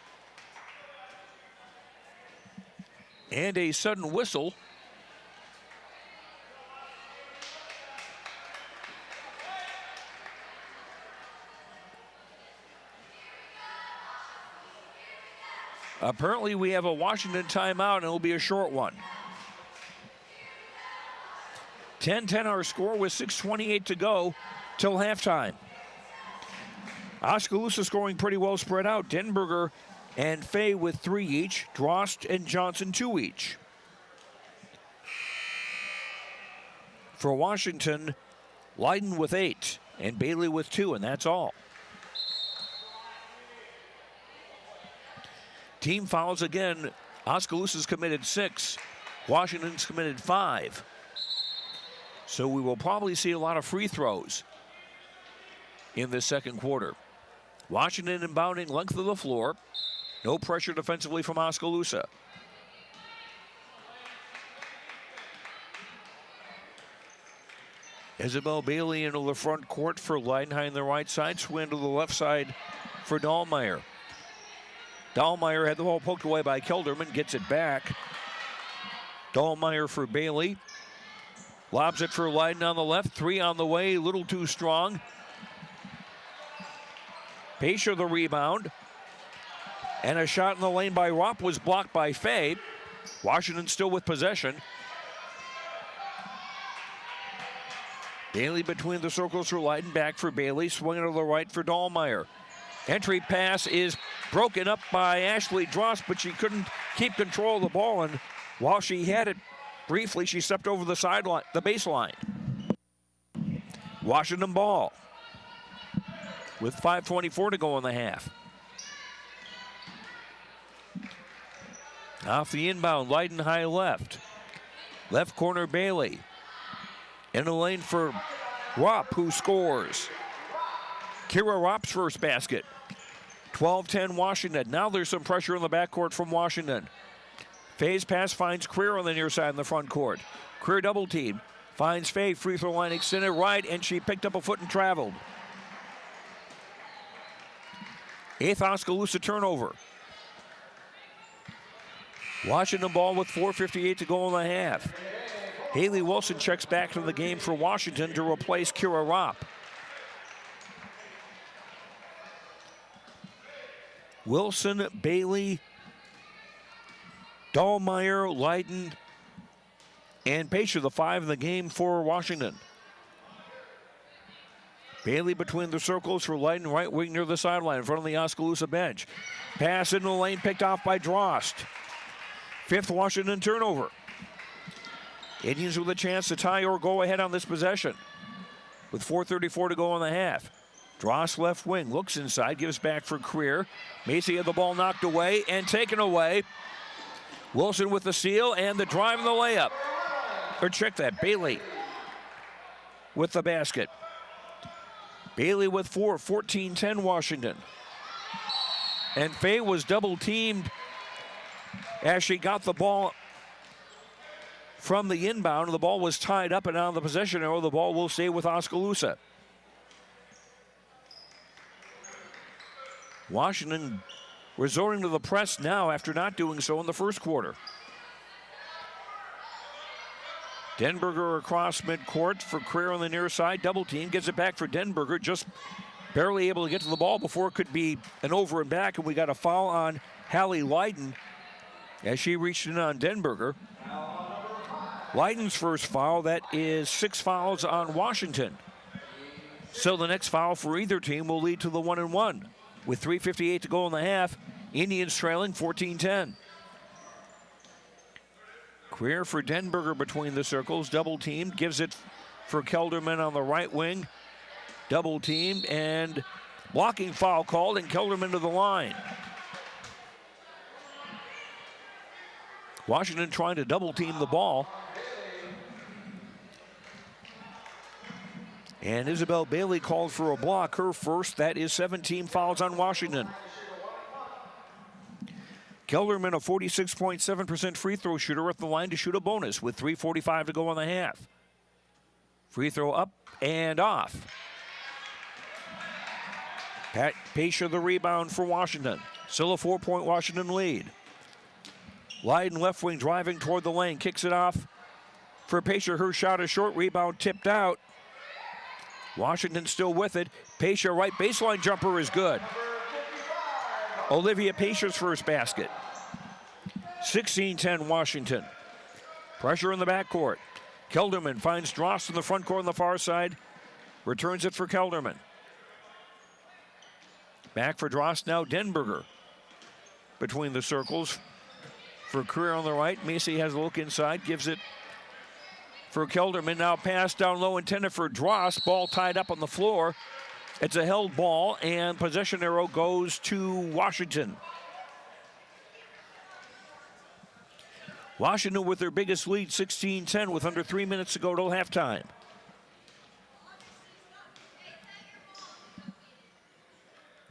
And a sudden whistle. Apparently we have a Washington timeout and it'll be a short one. 10-10 our score with 6:28 to go till halftime. Oskaloosa scoring pretty well spread out. Denberger and Fay with 3 each. Drost and Johnson 2 each. For Washington, Leiden with 8 and Bailey with 2, and that's all. Team fouls again. Oskaloosa's committed 6. Washington's committed 5. So we will probably see a lot of free throws in this second quarter. Washington inbounding length of the floor. No pressure defensively from Oskaloosa. Isabel Bailey into the front court for Leidenheim on the right side. Swin to the left side for Dahlmeyer. Dahlmeyer had the ball poked away by Kelderman, gets it back. Dahlmeyer for Bailey. Lobs it for Leiden on the left. 3 on the way, a little too strong. Pesha the rebound. And a shot in the lane by Ropp was blocked by Fay. Washington still with possession. Bailey between the circles for Leiden, back for Bailey. Swinging to the right for Dahlmeyer. Entry pass is broken up by Ashley Drost, but she couldn't keep control of the ball. And while she had it briefly, she stepped over the sideline, the baseline. Washington ball with 5:24 to go in the half. Off the inbound, Leiden high left. Left corner Bailey. In the lane for Ropp, who scores. Kira Ropp's first basket. 12-10 Washington. Now there's some pressure in the backcourt from Washington. Fay's pass finds Creer on the near side in the front court. Creer double team. Finds Fay, free throw line extended right, and she picked up a foot and traveled. 8th Oskaloosa turnover. Washington ball with 4:58 to go in the half. Haley Wilson checks back into the game for Washington to replace Kira Ropp. Wilson, Bailey, Dahlmeyer, Leiden, and Pesha, the 5 in the game for Washington. Bailey between the circles for Leiden, right wing near the sideline in front of the Oskaloosa bench. Pass into the lane picked off by Drost. 5th Washington turnover. Indians with a chance to tie or go ahead on this possession with 4:34 to go in the half. Drost left wing, looks inside, gives back for Creer. Macy had the ball knocked away and taken away. Wilson with the steal and the drive and the layup. Or check that, Bailey with the basket. Bailey with 4, 14-10 Washington. And Fay was double teamed as she got the ball from the inbound. The ball was tied up and on the possession arrow. The ball will stay with Oskaloosa. Washington resorting to the press now after not doing so in the first quarter. Denberger across midcourt for Creer on the near side. Double team, gets it back for Denberger. Just barely able to get to the ball before it could be an over and back. And we got a foul on Hallie Leiden as she reached in on Denberger. Leiden's first foul, that is 6 fouls on Washington. So the next foul for either team will lead to the 1-and-1. With 3:58 to go in the half, Indians trailing 14-10. Creer for Denberger between the circles, double teamed, gives it for Kelderman on the right wing. Double teamed and blocking foul called, and Kelderman to the line. Washington trying to double team the ball. And Isabel Bailey called for a block, her first. That is 17 fouls on Washington. Kelderman, a 46.7% free throw shooter, at the line to shoot a bonus with 3:45 to go in the half. Free throw up and off. Pat Pasha the rebound for Washington. Still a 4-point Washington lead. Leiden left wing driving toward the lane, kicks it off for Pasha. Her shot is short, rebound tipped out. Washington still with it. Pasha right baseline jumper is good. Olivia Pasha's first basket. 16-10 Washington. Pressure in the backcourt. Kelderman finds Drost in the front court on the far side. Returns it for Kelderman. Back for Drost now, Denberger. Between the circles for Career on the right. Macy has a look inside, gives it for Kelderman. Now pass down low intended for Drost. Ball tied up on the floor. It's a held ball, and possession arrow goes to Washington. Washington with their biggest lead, 16-10, with under 3 minutes to go till halftime.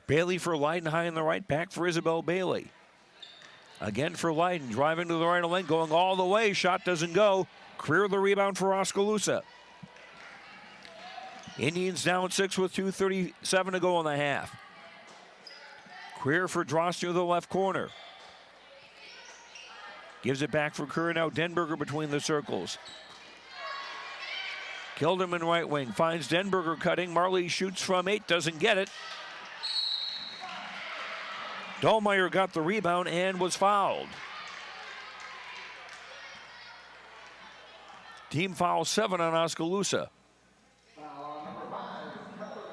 Bailey for Leiden, high in the right, back for Isabel Bailey. Again for Leiden, driving to the right lane, going all the way, shot doesn't go. Career the rebound for Oskaloosa. Indians down 6 with 2:37 to go in the half. Career for Drost near the left corner. Gives it back for Career now. Denberger between the circles. Kelderman right wing finds Denberger cutting. Marley shoots from 8, doesn't get it. Dahlmeyer got the rebound and was fouled. Team foul 7 on Oskaloosa.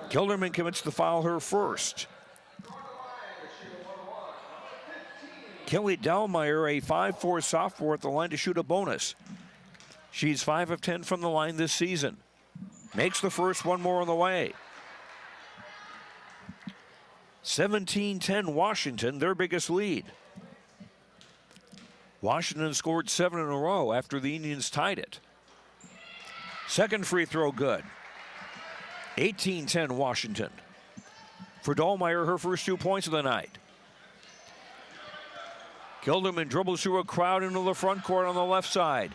Kelderman commits the foul, her first. Kelly Dahlmeyer, a 5'4" sophomore, at the line to shoot a bonus. She's 5 of 10 from the line this season. Makes the first, one more on the way. 17-10 Washington, their biggest lead. Washington scored 7 in a row after the Indians tied it. Second free throw good. 18-10 Washington. For Dahlmeyer, her first 2 points of the night. Kelderman dribbles through a crowd into the front court on the left side.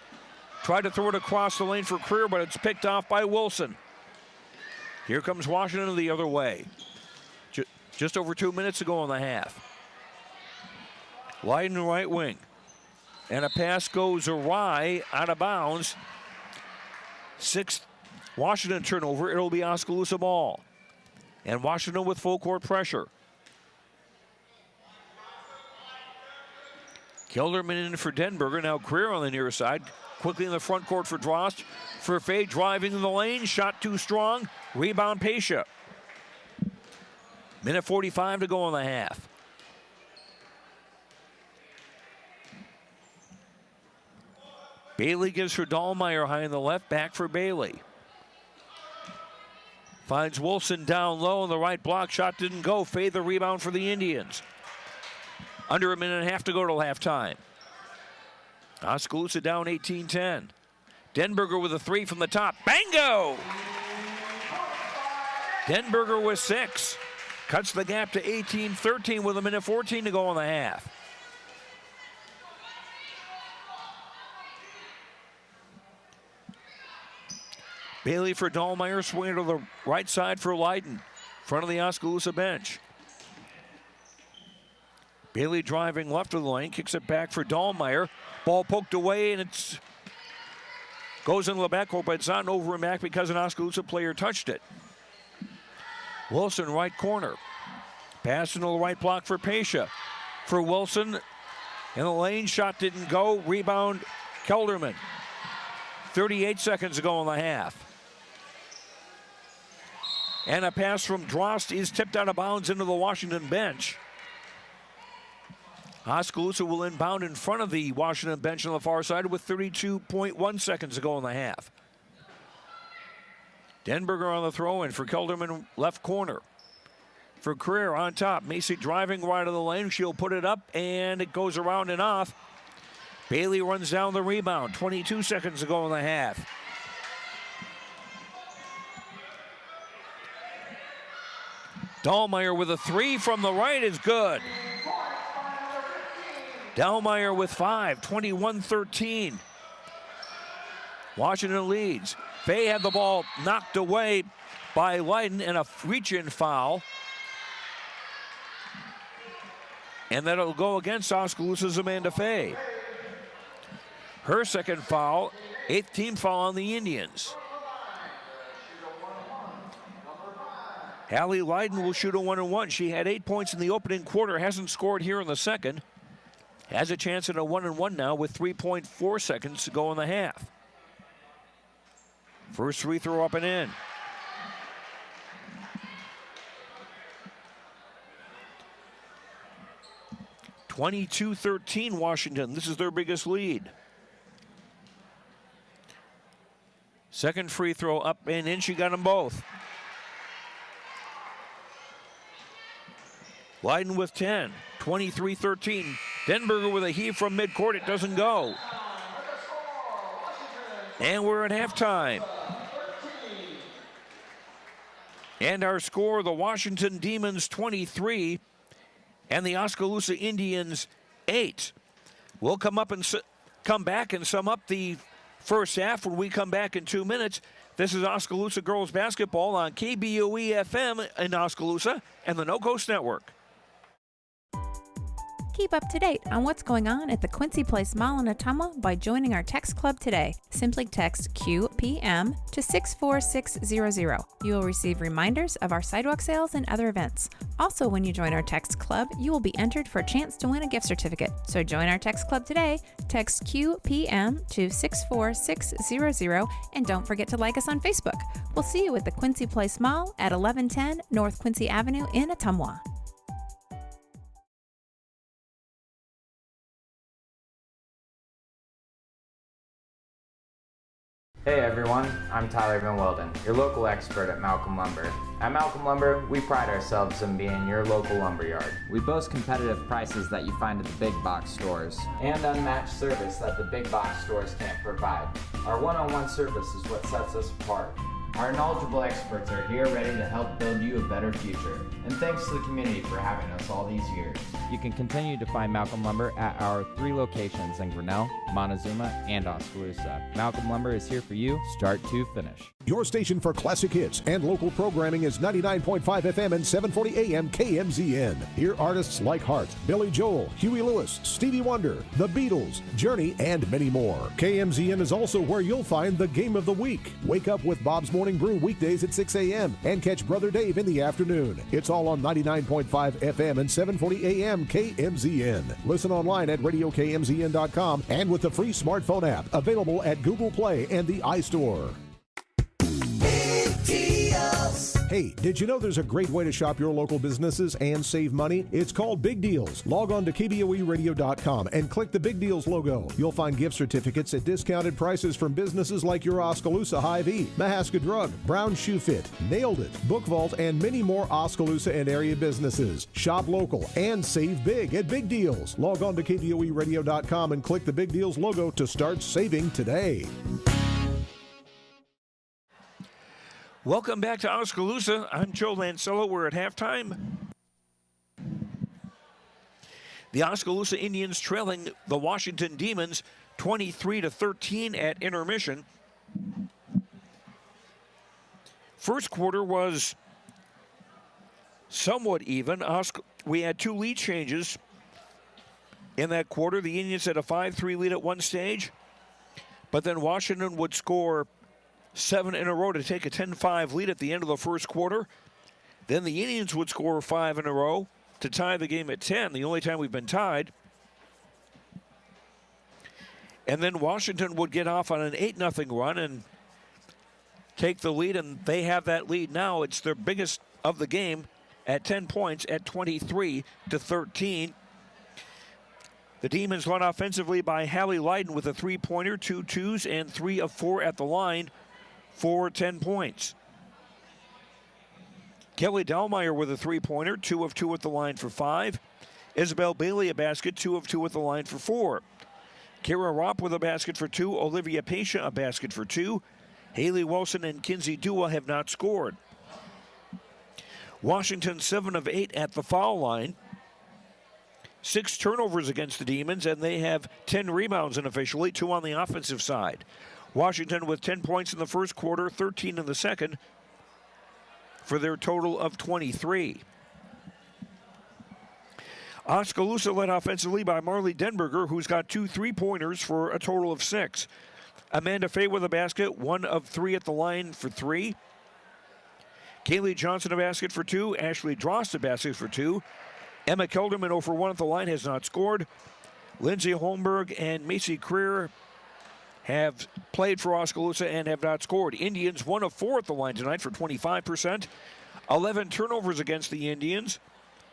Tried to throw it across the lane for Career, but it's picked off by Wilson. Here comes Washington the other way. Just over 2 minutes to go in the half. Leiden right wing. And a pass goes awry, out of bounds. 6th Washington turnover. It'll be Oskaloosa ball. And Washington with full court pressure. Kelderman in for Denberger. Now Career on the near side. Quickly in the front court for Drost. For Fay driving in the lane. Shot too strong. Rebound Pasha. Minute 45 to go in the half. Bailey gives for Dahlmeyer high in the left. Back for Bailey. Finds Wilson down low on the right block. Shot didn't go. Fay the rebound for the Indians. Under a minute and a half to go till halftime. Oskaloosa down 18-10. Denberger with a 3 from the top. Bango! Denberger with 6. Cuts the gap to 18-13 with a minute 14 to go in the half. Bailey for Dahlmeyer, swinging to the right side for Leiden. Front of the Oskaloosa bench. Bailey driving left of the lane, kicks it back for Dahlmeyer. Ball poked away, and it's goes into the backcourt, but it's not over and back because an Oskaloosa player touched it. Wilson, right corner. Pass into the right block for Pasha. For Wilson, in the lane, shot didn't go. Rebound, Kelderman. 38 seconds to go in the half. And a pass from Drost is tipped out of bounds into the Washington bench. Oskaloosa will inbound in front of the Washington bench on the far side with 32.1 seconds to go in the half. Denberger on the throw-in for Kelderman, left corner. For Career on top. Macy driving right of the lane. She'll put it up, and it goes around and off. Bailey runs down the rebound. 22 seconds to go in the half. Dahlmeyer with a 3 from the right is good. Dallmeyer with 5, 21-13. Washington leads. Fay had the ball knocked away by Leiden and a reach-in foul. And that'll go against Oskaloosa's Amanda Fay. Her second foul, 8th team foul on the Indians. Hallie Leiden will shoot a 1-and-1. She had 8 points in the opening quarter, hasn't scored here in the second. Has a chance at a 1-and-1 now with 3.4 seconds to go in the half. First free throw up and in. (22-13) Washington. This is their biggest lead. Second free throw up and in. She got them both. Leiden with 10, 23-13. Denberger with a heave from midcourt. It doesn't go. And we're at halftime. And our score, the Washington Demons 23 and the Oskaloosa Indians 8. We'll come back and sum up the first half when we come back in 2 minutes. This is Oskaloosa Girls Basketball on KBOE FM in Oskaloosa and the No Coast Network. Keep up to date on what's going on at the Quincy Place Mall in Ottumwa by joining our text club today. Simply text QPM to 64600. You will receive reminders of our sidewalk sales and other events. Also, when you join our text club, you will be entered for a chance to win a gift certificate. So join our text club today. Text QPM to 64600 and don't forget to like us on Facebook. We'll see you at the Quincy Place Mall at 1110 North Quincy Avenue in Ottumwa. Hey everyone, I'm Tyler Van Welden, your local expert at Malcolm Lumber. At Malcolm Lumber, we pride ourselves on being your local lumberyard. We boast competitive prices that you find at the big box stores and unmatched service that the big box stores can't provide. Our one-on-one service is what sets us apart. Our knowledgeable experts are here ready to help build you a better future. And thanks to the community for having us all these years. You can continue to find Malcolm Lumber at our 3 locations in Grinnell, Montezuma, and Oskaloosa. Malcolm Lumber is here for you, start to finish. Your station for classic hits and local programming is 99.5 FM and 740 AM KMZN. Hear artists like Hart, Billy Joel, Huey Lewis, Stevie Wonder, The Beatles, Journey, and many more. KMZN is also where you'll find the Game of the Week. Wake up with Bob's Morning Brew weekdays at 6 a.m. and catch Brother Dave in the afternoon. It's all on 99.5 FM and 740 AM KMZN. Listen online at radiokmzn.com and with the free smartphone app available at Google Play and the iStore. Hey, did you know there's a great way to shop your local businesses and save money? It's called Big Deals. Log on to KBOEradio.com and click the Big Deals logo. You'll find gift certificates at discounted prices from businesses like your Oskaloosa Hy-Vee, Mahaska Drug, Brown Shoe Fit, Nailed It, Book Vault, and many more Oskaloosa and area businesses. Shop local and save big at Big Deals. Log on to KBOEradio.com and click the Big Deals logo to start saving today. Welcome back to Oskaloosa. I'm Joe Lancello. We're at halftime. The Oskaloosa Indians trailing the Washington Demons 23-13 at intermission. First quarter was somewhat even. We had 2 lead changes in that quarter. The Indians had a 5-3 lead at one stage, but then Washington would score 7 in a row to take a 10-5 lead at the end of the first quarter. Then the Indians would score 5 in a row to tie the game at 10, the only time we've been tied. And then Washington would get off on an 8-0 run and take the lead, and they have that lead now. It's their biggest of the game at 10 points at 23-13. The Demons led offensively by Hallie Leiden with a 3-pointer, 2 twos, and 3 of 4 at the line for 10 points. Kelly Dallmeyer with a 3-pointer, 2 of 2 at the line for 5. Isabel Bailey a basket, 2 of 2 at the line for 4. Kara Ropp with a basket for 2. Olivia Pasha a basket for 2. Haley Wilson and Kinsey Dua have not scored. Washington 7 of 8 at the foul line. 6 turnovers against the Demons, and they have 10 rebounds unofficially, 2 on the offensive side. Washington with 10 points in the first quarter, 13 in the second, for their total of 23. Oskaloosa led offensively by Marley Denberger, who's got 2 3-pointers for a total of 6. Amanda Fay with a basket, 1 of 3 at the line for 3. Kaylee Johnson a basket for 2. Ashley Drost a basket for 2. Emma Kelderman 0 for 1 at the line, has not scored. Lindsay Holmberg and Macy Creer have played for Oskaloosa and have not scored. Indians 1 of 4 at the line tonight for 25%. 11 turnovers against the Indians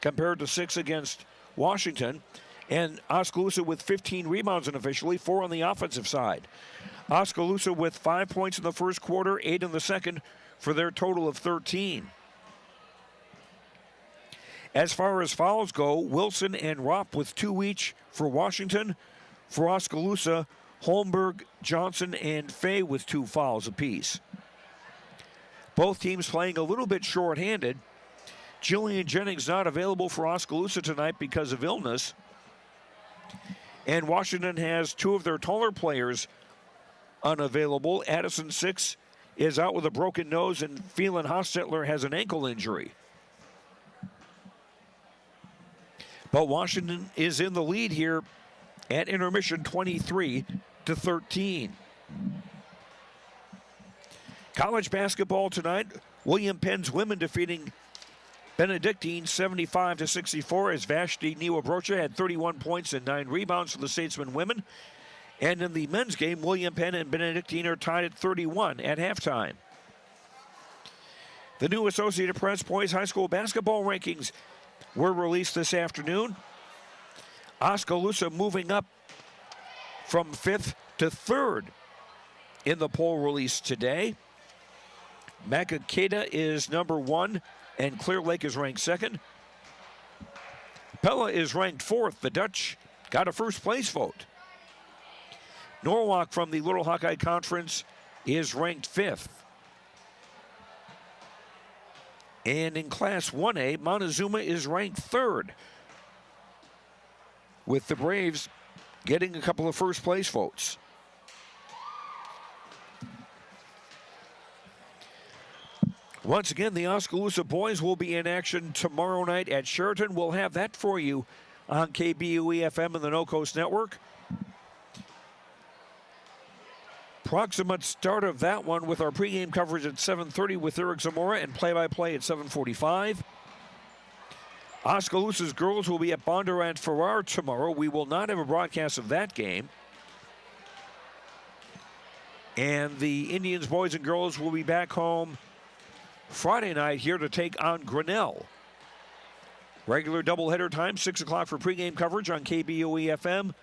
compared to 6 against Washington. And Oskaloosa with 15 rebounds unofficially, 4 on the offensive side. Oskaloosa with 5 points in the first quarter, 8 in the second, for their total of 13. As far as fouls go, Wilson and Ropp with 2 each for Washington. For Oskaloosa, Holmberg, Johnson, and Fay with 2 fouls apiece. Both teams playing a little bit short-handed. Jillian Jennings not available for Oskaloosa tonight because of illness. And Washington has 2 of their taller players unavailable. Addison Six is out with a broken nose, and Phelan Hostetler has an ankle injury. But Washington is in the lead here at intermission, 23-13. College basketball tonight. William Penn's women defeating Benedictine 75-64 as Vashti Niwabrocha had 31 points and 9 rebounds for the Statesman women. And in the men's game, William Penn and Benedictine are tied at 31 at halftime. The new Associated Press boys high school basketball rankings were released this afternoon. Oskaloosa moving up from 5th to 3rd in the poll released today. Makakeda is number 1, and Clear Lake is ranked 2nd. Pella is ranked 4th. The Dutch got a first place vote. Norwalk from the Little Hawkeye Conference is ranked 5th. And in Class 1A, Montezuma is ranked 3rd, with the Braves getting a couple of first place votes. Once again, the Oskaloosa boys will be in action tomorrow night at Sheraton. We'll have that for you on KBOE-FM and the No Coast Network. Proximate start of that one with our pregame coverage at 7:30 with Eric Zamora and play-by-play at 7:45. Oskaloosa's girls will be at Bondurant Farrar tomorrow. We will not have a broadcast of that game. And the Indians boys and girls will be back home Friday night here to take on Grinnell. Regular doubleheader time, 6 o'clock for pregame coverage on KBOE-FM.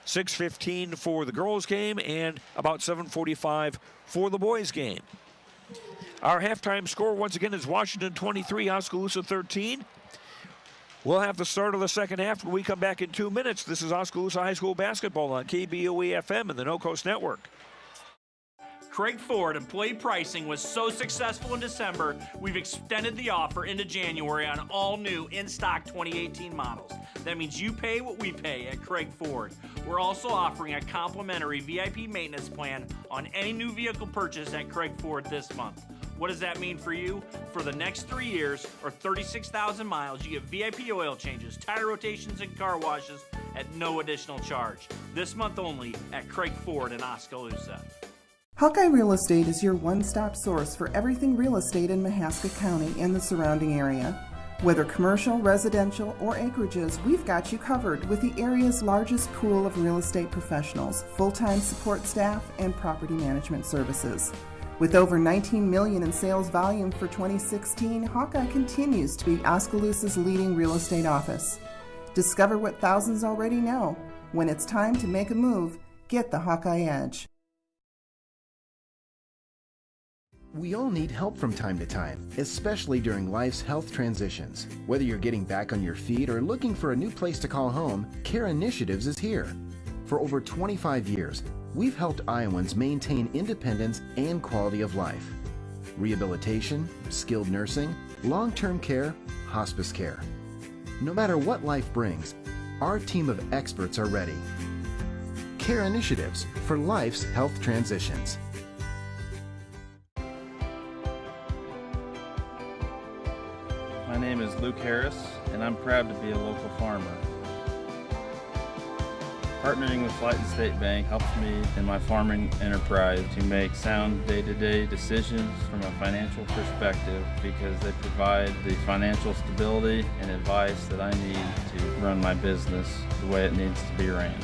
6:15 for the girls' game, and about 7:45 for the boys' game. Our halftime score, once again, is Washington 23, Oskaloosa 13. We'll have the start of the second half when we come back in 2 minutes. This is Oskaloosa High School basketball on KBOE-FM and the No Coast Network. Craig Ford employee pricing was so successful in December, we've extended the offer into January on all new in-stock 2018 models. That means you pay what we pay at Craig Ford. We're also offering a complimentary VIP maintenance plan on any new vehicle purchase at Craig Ford this month. What does that mean for you? For the next 3 years or 36,000 miles, you get VIP oil changes, tire rotations, and car washes at no additional charge. This month only at Craig Ford in Oskaloosa. Hawkeye Real Estate is your one-stop source for everything real estate in Mahaska County and the surrounding area. Whether commercial, residential, or acreages, we've got you covered with the area's largest pool of real estate professionals, full-time support staff, and property management services. With over $19 million in sales volume for 2016, Hawkeye continues to be Oskaloosa's leading real estate office. Discover what thousands already know. When it's time to make a move, get the Hawkeye Edge. We all need help from time to time, especially during life's health transitions. Whether you're getting back on your feet or looking for a new place to call home, Care Initiatives is here. For over 25 years, we've helped Iowans maintain independence and quality of life. Rehabilitation, skilled nursing, long-term care, hospice care. No matter what life brings, our team of experts are ready. Care Initiatives for life's health transitions. My name is Luke Harris, and I'm proud to be a local farmer. Partnering with Lighton State Bank helps me in my farming enterprise to make sound day-to-day decisions from a financial perspective because they provide the financial stability and advice that I need to run my business the way it needs to be ran.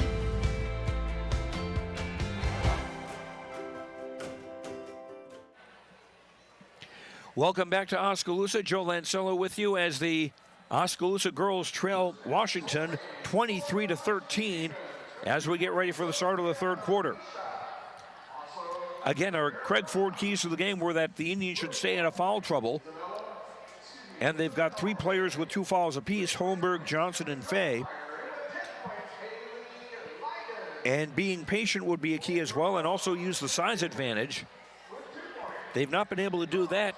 Welcome back to Oskaloosa. Joe Lancello with you as the Oskaloosa girls trail Washington 23-13 as we get ready for the start of the third quarter. Again, our Craig Ford keys to the game were that the Indians should stay out of foul trouble. And they've got 3 players with 2 fouls apiece, Holmberg, Johnson, and Fay. And being patient would be a key as well, and also use the size advantage. They've not been able to do that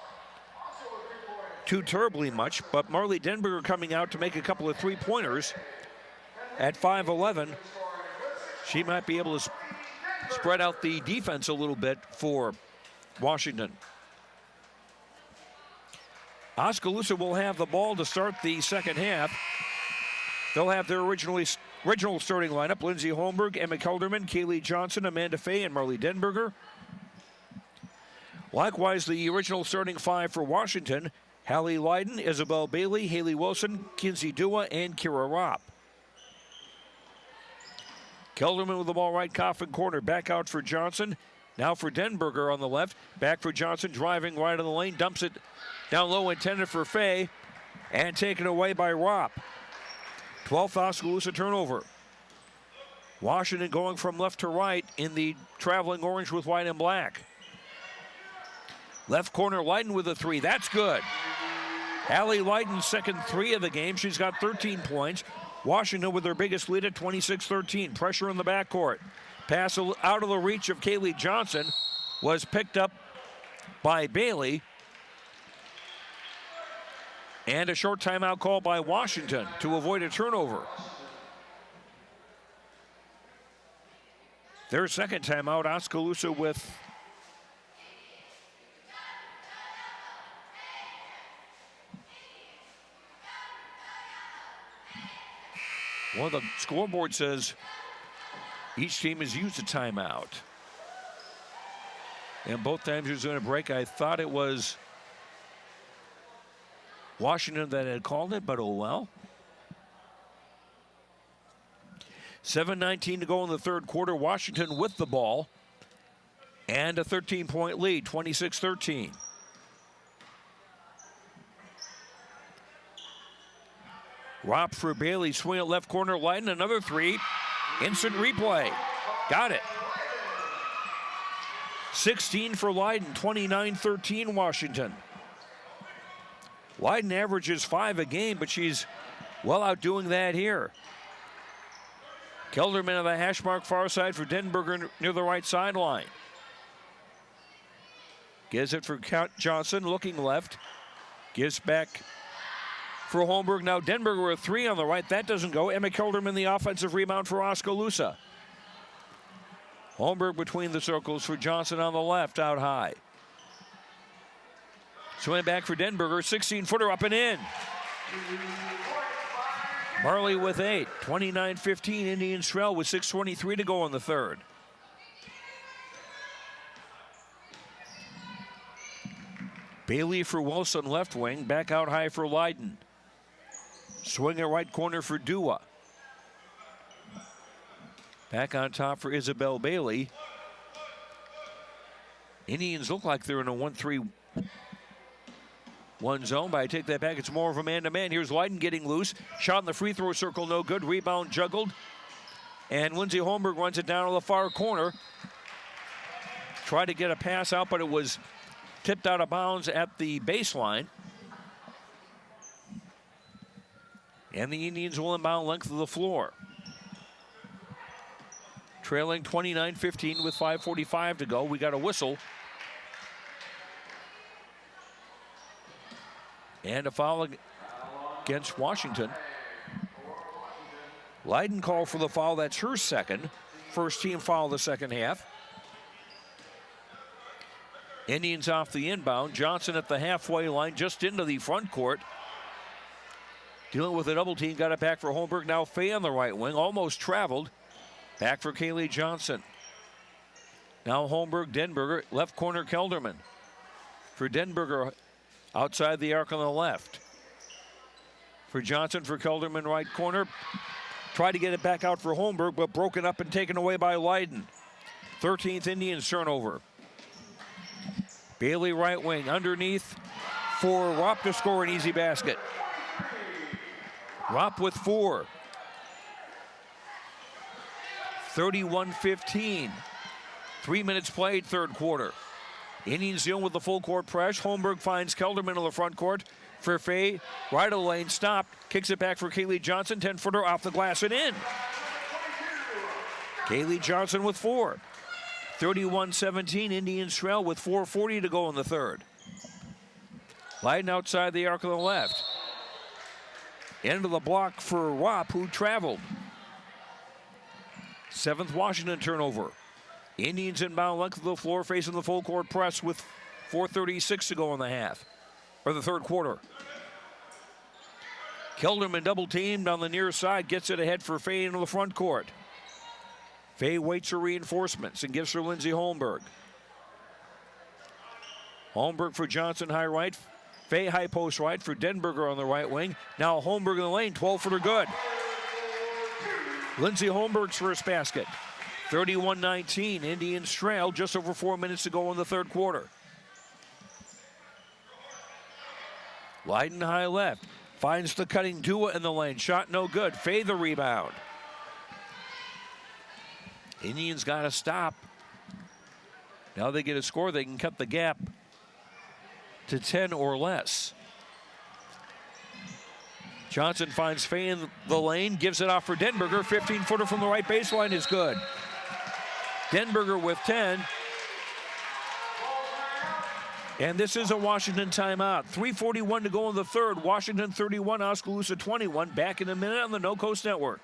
too terribly much, but Marley Denberger coming out to make a couple of 3-pointers at 5'11". She might be able to spread out the defense a little bit for Washington. Oskaloosa will have the ball to start the second half. They'll have their original starting lineup: Lindsey Holmberg, Emma Kelderman, Kaylee Johnson, Amanda Fay, and Marley Denberger. Likewise, the original starting 5 for Washington: Hallie Lydon, Isabel Bailey, Haley Wilson, Kinsey Dua, and Kira Ropp. Kelderman with the ball right, Coffin corner, back out for Johnson. Now for Denberger on the left, back for Johnson, driving right on the lane, dumps it down low, intended for Fay, and taken away by Ropp. 12th Oskaloosa turnover. Washington going from left to right in the traveling orange with white and black. Left corner, Lydon with a 3. That's good. Hallie Lydon's second 3 of the game. She's got 13 points. Washington with their biggest lead at 26-13. Pressure in the backcourt. Pass out of the reach of Kaylee Johnson was picked up by Bailey. And a short timeout call by Washington to avoid a turnover. Their second timeout, Oskaloosa with well, the scoreboard says each team has used a timeout. And both times there's going to break. I thought it was Washington that had called it, but oh well. 7:19 to go in the third quarter. Washington with the ball. And a 13-point lead, 26-13. Ropp for Bailey, swing at left corner, Lydon, another 3. Instant replay. Got it. 16 for Lydon, 29-13 Washington. Lydon averages 5 a game, but she's well outdoing that here. Kelderman on the hash mark far side for Denberger near the right sideline. Gives it for Johnson, looking left. Gives back for Holmberg. Now Denberger with 3 on the right. That doesn't go. Emma Kelderman the offensive rebound for Oskaloosa. Holmberg between the circles for Johnson on the left, out high. Swing back for Denberger, 16-footer up and in. Marley with 8, 29-15 Indians trail with 6:23 to go in the third. Bailey for Wilson, left wing, back out high for Lydon. Swing at right corner for Dua. Back on top for Isabel Bailey. Indians look like they're in a 1-3-1 zone, but I take that back. It's more of a man-to-man. Here's Lydon getting loose. Shot in the free throw circle, no good. Rebound juggled. And Lindsey Holmberg runs it down to the far corner. Tried to get a pass out, but it was tipped out of bounds at the baseline. And the Indians will inbound length of the floor. Trailing 29-15 with 5:45 to go. We got a whistle. And a foul against Washington. Leiden called for the foul. That's her second. First team foul of the second half. Indians off the inbound. Johnson at the halfway line, just into the front court. Dealing with a double team, got it back for Holmberg. Now Fay on the right wing, almost traveled. Back for Kaylee Johnson. Now Holmberg, Denberger, left corner Kelderman. For Denberger, outside the arc on the left. For Johnson, for Kelderman, right corner. Tried to get it back out for Holmberg, but broken up and taken away by Leiden. 13th Indians turnover. Bailey right wing, underneath for Ropp to score an easy basket. Ropp with 4. 31-15. 3 minutes played, third quarter. Indians dealing with the full court press. Holmberg finds Kelderman in the front court. For Fay, right of the lane, stopped. Kicks it back for Kaylee Johnson. 10-footer off the glass and in. Kaylee Johnson with 4. 31-17, Indians trail with 4:40 to go in the third. Leiden outside the arc on the left. Into the block for Ropp, who traveled. 7th Washington turnover. Indians inbound length of the floor, facing the full court press with 4:36 to go in the half, or the third quarter. Kelderman double teamed on the near side, gets it ahead for Fay into the front court. Fay waits for reinforcements and gives her Lindsey Holmberg. Holmberg for Johnson, high right. Fay high post right for Denberger on the right wing. Now Holmberg in the lane, 12-footer good. Lindsey Holmberg's first basket. 31-19, Indians trail, just over 4 minutes to go in the third quarter. Leiden high left, finds the cutting Dua in the lane, shot no good. Fay the rebound. Indians got to stop. Now they get a score, they can cut the gap to 10 or less. Johnson finds Fay in the lane, gives it off for Denberger. 15-footer from the right baseline is good. Denberger with 10. And this is a Washington timeout. 3:41 to go in the third. Washington 31, Oskaloosa 21. Back in a minute on the No Coast Network.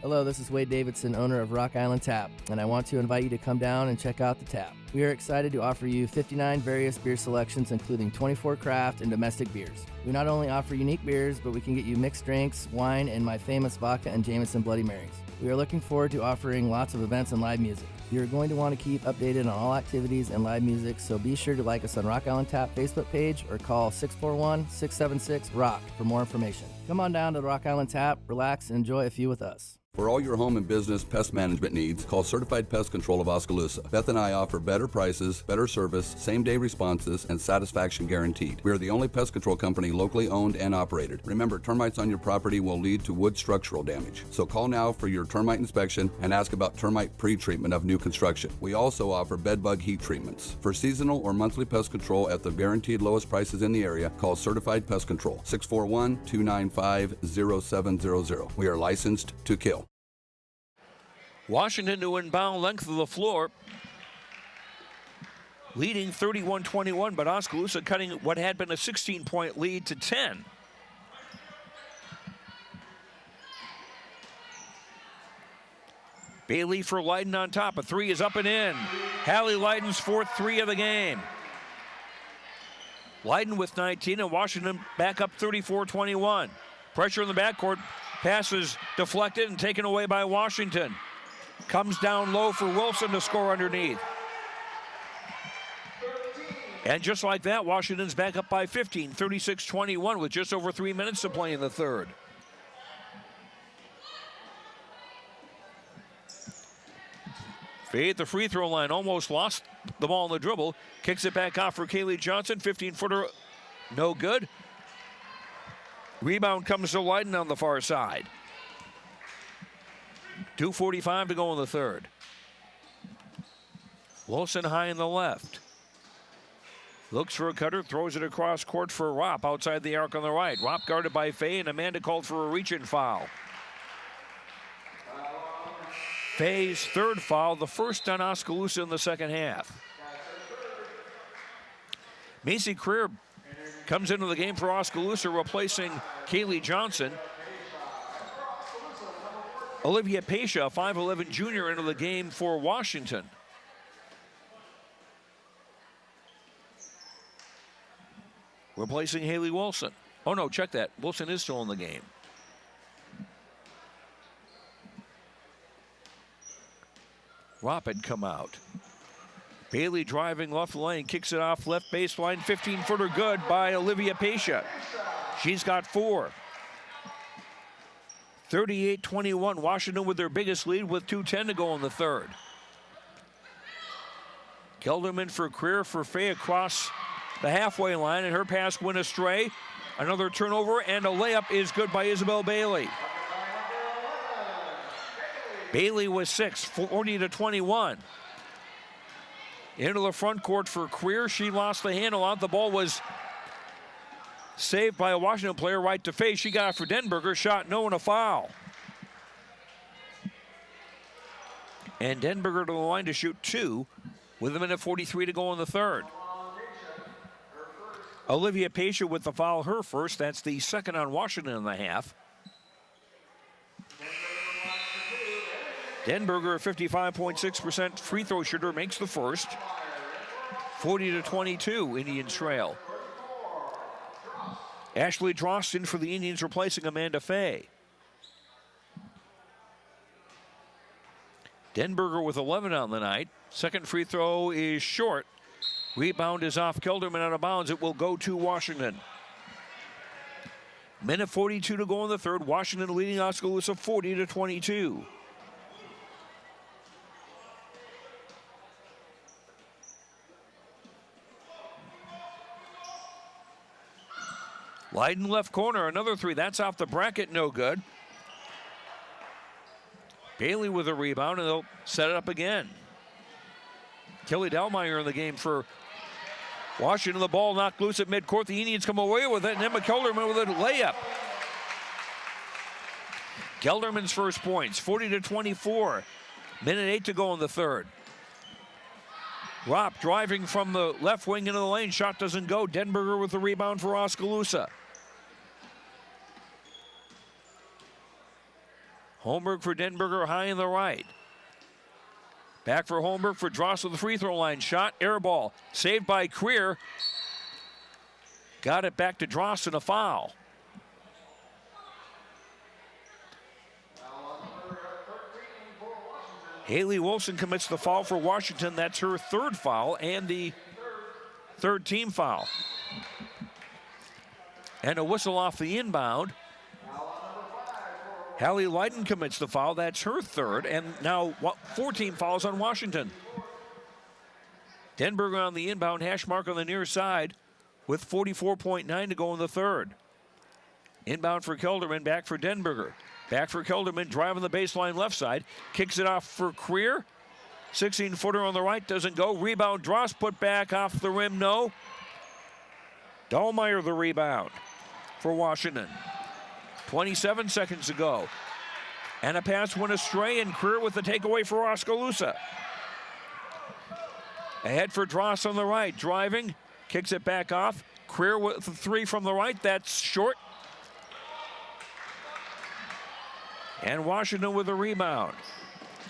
Hello, this is Wade Davidson, owner of Rock Island Tap, and I want to invite you to come down and check out the tap. We are excited to offer you 59 various beer selections, including 24 craft and domestic beers. We not only offer unique beers, but we can get you mixed drinks, wine, and my famous vodka and Jameson Bloody Marys. We are looking forward to offering lots of events and live music. You're going to want to keep updated on all activities and live music, so be sure to like us on Rock Island Tap Facebook page or call 641-676-ROCK for more information. Come on down to the Rock Island Tap, relax, and enjoy a few with us. For all your home and business pest management needs, call Certified Pest Control of Oskaloosa. Beth and I offer better prices, better service, same-day responses, and satisfaction guaranteed. We are the only pest control company locally owned and operated. Remember, termites on your property will lead to wood structural damage. So call now for your termite inspection and ask about termite pre-treatment of new construction. We also offer bed bug heat treatments. For seasonal or monthly pest control at the guaranteed lowest prices in the area, call Certified Pest Control, 641-295-0700. We are licensed to kill. Washington to inbound length of the floor, leading 31-21, but Oskaloosa cutting what had been a 16-point lead to 10. Bailey for Leiden on top. A three is up and in. Hallie Leiden's fourth three of the game. Leiden with 19 and Washington back up 34-21. Pressure in the backcourt. Passes deflected and taken away by Washington. Comes down low for Wilson to score underneath. And just like that, Washington's back up by 15, 36-21 with just over 3 minutes to play in the third. Fay at the free throw line, almost lost the ball in the dribble. Kicks it back off for Kaylee Johnson, 15-footer, no good. Rebound comes to Leiden on the far side. 2:45 to go in the third. Wilson high in the left. Looks for a cutter, throws it across court for Ropp outside the arc on the right. Ropp guarded by Fay, and Amanda called for a reach-in foul. Fay's third foul, the first on Oskaloosa in the second half. Macy Creer comes into the game for Oskaloosa, replacing Kaylee Johnson. Olivia Pesha, a 5'11 junior, into the game for Washington. Replacing Haley Wilson. Oh no, check that. Wilson is still in the game. Ropp had come out. Bailey driving left lane, kicks it off left baseline, 15-footer good by Olivia Pesha. She's got 4. 38-21, Washington with their biggest lead with 2:10 to go in the third. Kelderman for Greer for Fay across the halfway line, and her pass went astray. Another turnover, and a layup is good by Isabel Bailey. Bailey was 6, 40-21. Into the front court for Greer. She lost the handle on. The ball was saved by a Washington player right to face. She got it for Denberger. Shot no and a foul. And Denberger to the line to shoot 2 with 1:43 to go in the third. Olivia Pesha with the foul, her first. That's the second on Washington in the half. Denberger, a 55.6% free throw shooter, makes the first. 40-22, Indians trail. Ashley Drostin for the Indians, replacing Amanda Fay. Denberger with 11 on the night. Second free throw is short. Rebound is off Kelderman, out of bounds. It will go to Washington. 1:42 to go in the third. Washington leading Oskaloosa 40-22. Leiden left corner, another 3. That's off the bracket, no good. Bailey with a rebound, and they'll set it up again. Kelly Delmeyer in the game for Washington. The ball knocked loose at midcourt. The Indians come away with it, and Emma Kelderman with a layup. Kelderman's first points, 40-24. 1:08 to go in the third. Ropp driving from the left wing into the lane. Shot doesn't go. Denberger with the rebound for Oskaloosa. Holmberg for Denberger, high in the right. Back for Holmberg for Dross with the free throw line. Shot, air ball. Saved by Greer. Got it back to Dross and a foul. Haley Wilson commits the foul for Washington. That's her third foul and the third team foul. And a whistle off the inbound. Hallie Leiden commits the foul. That's her third. And now 4 team fouls on Washington. Denberger on the inbound, hash mark on the near side with 44.9 to go in the third. Inbound for Kelderman, back for Denberger. Back for Kelderman, driving the baseline left side. Kicks it off for Greer. 16-footer on the right, doesn't go. Rebound, Dross put back off the rim, no. Dahlmeyer the rebound for Washington. 27 seconds to go. And a pass went astray, and Greer with the takeaway for Oskaloosa. Ahead for Dross on the right, driving, kicks it back off. Greer with the 3 from the right, that's short. And Washington with a rebound.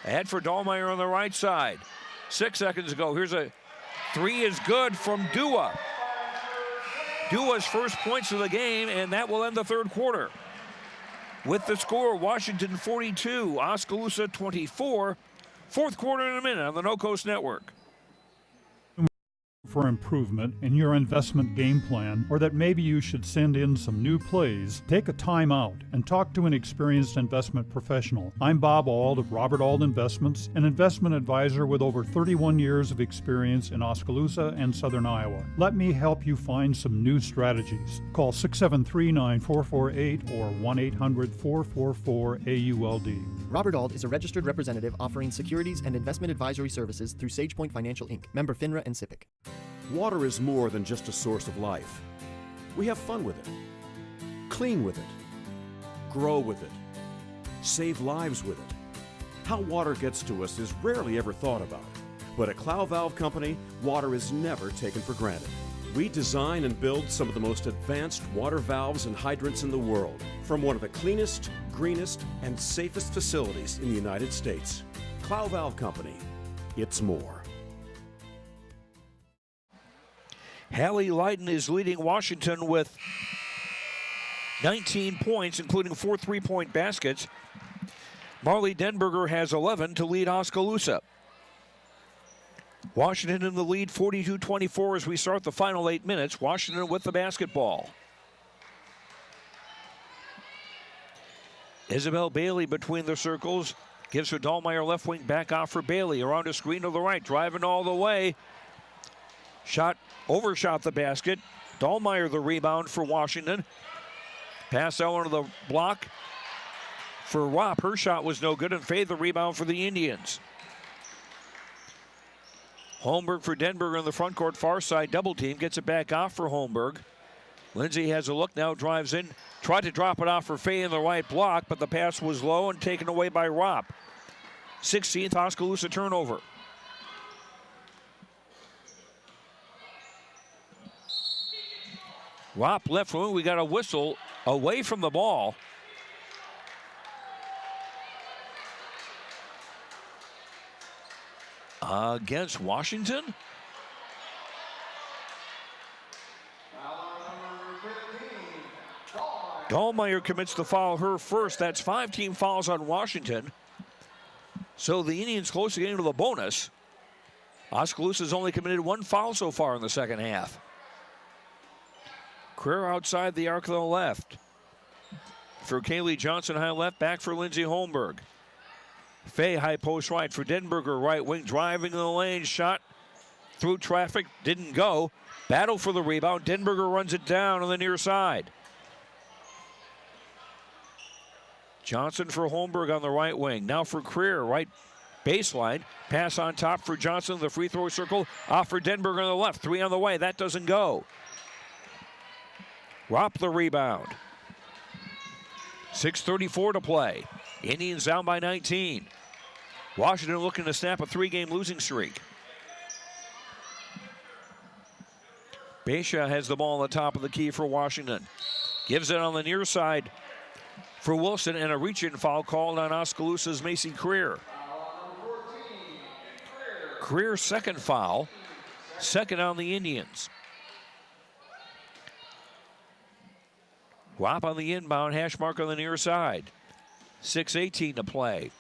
Ahead for Dahlmeyer on the right side. 6 seconds ago, here's a 3 is good from Dua. Dua's first points of the game, and that will end the third quarter. With the score, Washington 42, Oskaloosa 24. Fourth quarter in a minute on the No Coast Network. For improvement in your investment game plan, or that maybe you should send in some new plays, take a time out and talk to an experienced investment professional. I'm Bob Auld of Robert Auld Investments, an investment advisor with over 31 years of experience in Oskaloosa and Southern Iowa. Let me help you find some new strategies. Call 673-9448 or 1-800-444-AULD. Robert Auld is a registered representative offering securities and investment advisory services through SagePoint Financial Inc., member FINRA and SIPC. Water is more than just a source of life. We have fun with it, clean with it, grow with it, save lives with it. How water gets to us is rarely ever thought about. But at Clow Valve Company, water is never taken for granted. We design and build some of the most advanced water valves and hydrants in the world from one of the cleanest, greenest, and safest facilities in the United States. Clow Valve Company. It's more. Hallie Leiden is leading Washington with 19 points, including 4 3-point baskets. Marley Denberger has 11 to lead Oskaloosa. Washington in the lead, 42-24 as we start the final 8 minutes. Washington with the basketball. Isabel Bailey between the circles. Gives her Dahlmeyer left wing back off for Bailey. Around a screen to the right, driving all the way. Shot, overshot the basket. Dahlmeyer the rebound for Washington. Pass out onto the block for Ropp. Her shot was no good, and Faye the rebound for the Indians. Holmberg for Denberger in the front court, far side double team. Gets it back off for Holmberg. Lindsay has a look now, drives in. Tried to drop it off for Faye in the right block, but the pass was low and taken away by Ropp. 16th Oskaloosa turnover. Ropp left wing. We got a whistle away from the ball. Against Washington. Dahlmeyer commits the foul, her first. That's 5 team fouls on Washington. So the Indians close to getting to the bonus. Oskaloosa's only committed 1 foul so far in the second half. Creer outside the arc of the left. For Kaylee Johnson, high left, back for Lindsay Holmberg. Faye high post right for Denberger, right wing, driving in the lane, shot through traffic, didn't go. Battle for the rebound. Denberger runs it down on the near side. Johnson for Holmberg on the right wing. Now for Creer, right baseline. Pass on top for Johnson, the free throw circle. Off for Denberger on the left. 3 on the way. That doesn't go. Ropp the rebound. 6:34 to play. Indians down by 19. Washington looking to snap a 3-game losing streak. Beisha has the ball on the top of the key for Washington. Gives it on the near side for Wilson, and a reach-in foul called on Oskaloosa's Macy Creer. Creer's second foul, second on the Indians. Ropp on the inbound, hash mark on the near side. 6:18 to play.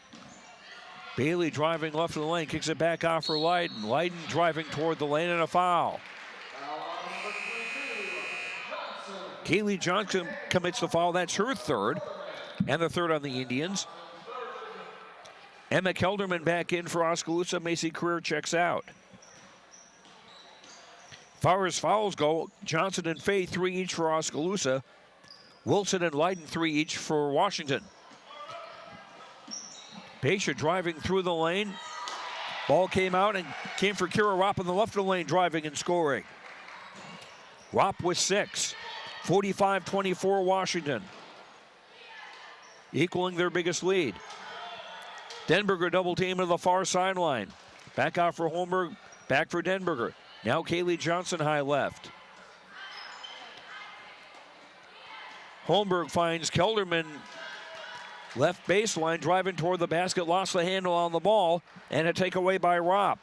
Bailey driving left of the lane, kicks it back off for Leiden. Leiden driving toward the lane, and a foul. Kaylee Johnson commits the foul. That's her third, and the third on the Indians. Emma Kelderman back in for Oskaloosa. Macy Creer checks out. Far as fouls go, Johnson and Faye 3 each for Oskaloosa. Wilson and Leiden 3 each for Washington. Beisha driving through the lane. Ball came out and came for Kira Ropp in the left of the lane, driving and scoring. Ropp with 6. 45-24 Washington. Equaling their biggest lead. Denberger double team to the far sideline. Back out for Holmberg, back for Denberger. Now Kaylee Johnson high left. Holmberg finds Kelderman left baseline, driving toward the basket, lost the handle on the ball, and a takeaway by Ropp.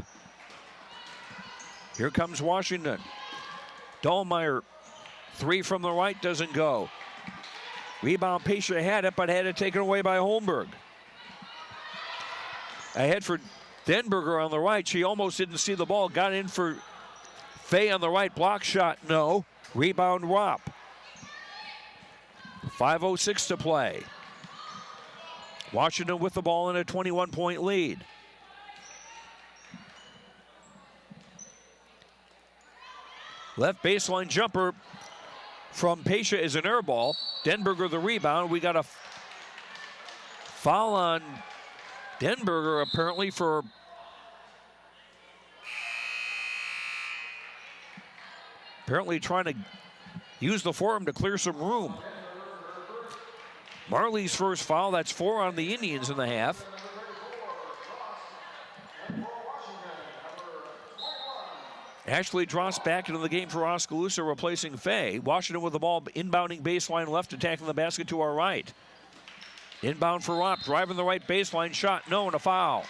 Here comes Washington. Dahlmeyer, 3 from the right, doesn't go. Rebound, Pesha had it, but had it taken away by Holmberg. Ahead for Denberger on the right. She almost didn't see the ball. Got in for Faye on the right. Block shot, no. Rebound, Ropp. 5:06 to play. Washington with the ball in a 21-point lead. Left baseline jumper from Pesha is an air ball. Denberger the rebound. We got a foul on Denberger apparently for trying to use the forearm to clear some room. Marley's first foul, that's 4 on the Indians in the half. Ashley Drost back into the game for Oskaloosa, replacing Fay. Washington with the ball inbounding baseline left, attacking the basket to our right. Inbound for Ropp, driving the right baseline, shot, no, and a foul.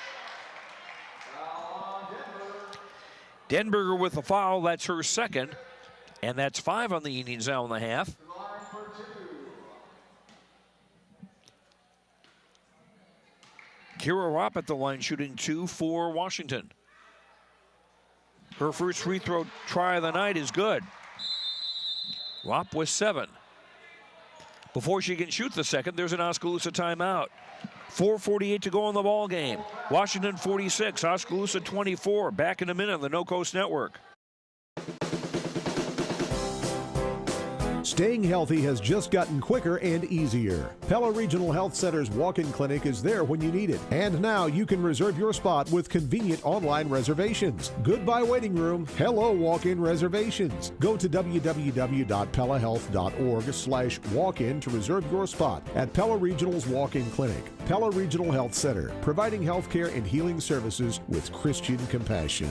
Denberger with the foul, that's her second, and that's 5 on the Indians now in the half. Kira Ropp at the line, shooting 2 for Washington. Her first free throw try of the night is good. Ropp with 7. Before she can shoot the second, there's an Oskaloosa timeout. 4:48 to go in the ball game. Washington 46, Oskaloosa 24. Back in a minute on the No Coast Network. Staying healthy has just gotten quicker and easier. Pella Regional Health Center's walk-in clinic is there when you need it. And now you can reserve your spot with convenient online reservations. Goodbye waiting room. Hello walk-in reservations. Go to www.pellahealth.org/walk-in to reserve your spot at Pella Regional's walk-in clinic. Pella Regional Health Center, providing healthcare and healing services with Christian compassion.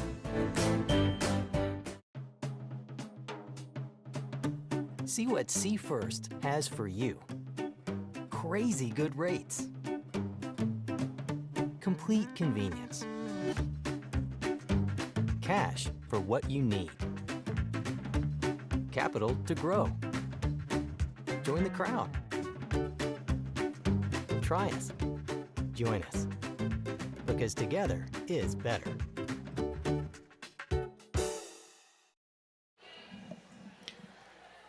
See what See First has for you. Crazy good rates. Complete convenience. Cash for what you need. Capital to grow. Join the crowd. Try us. Join us. Because together is better.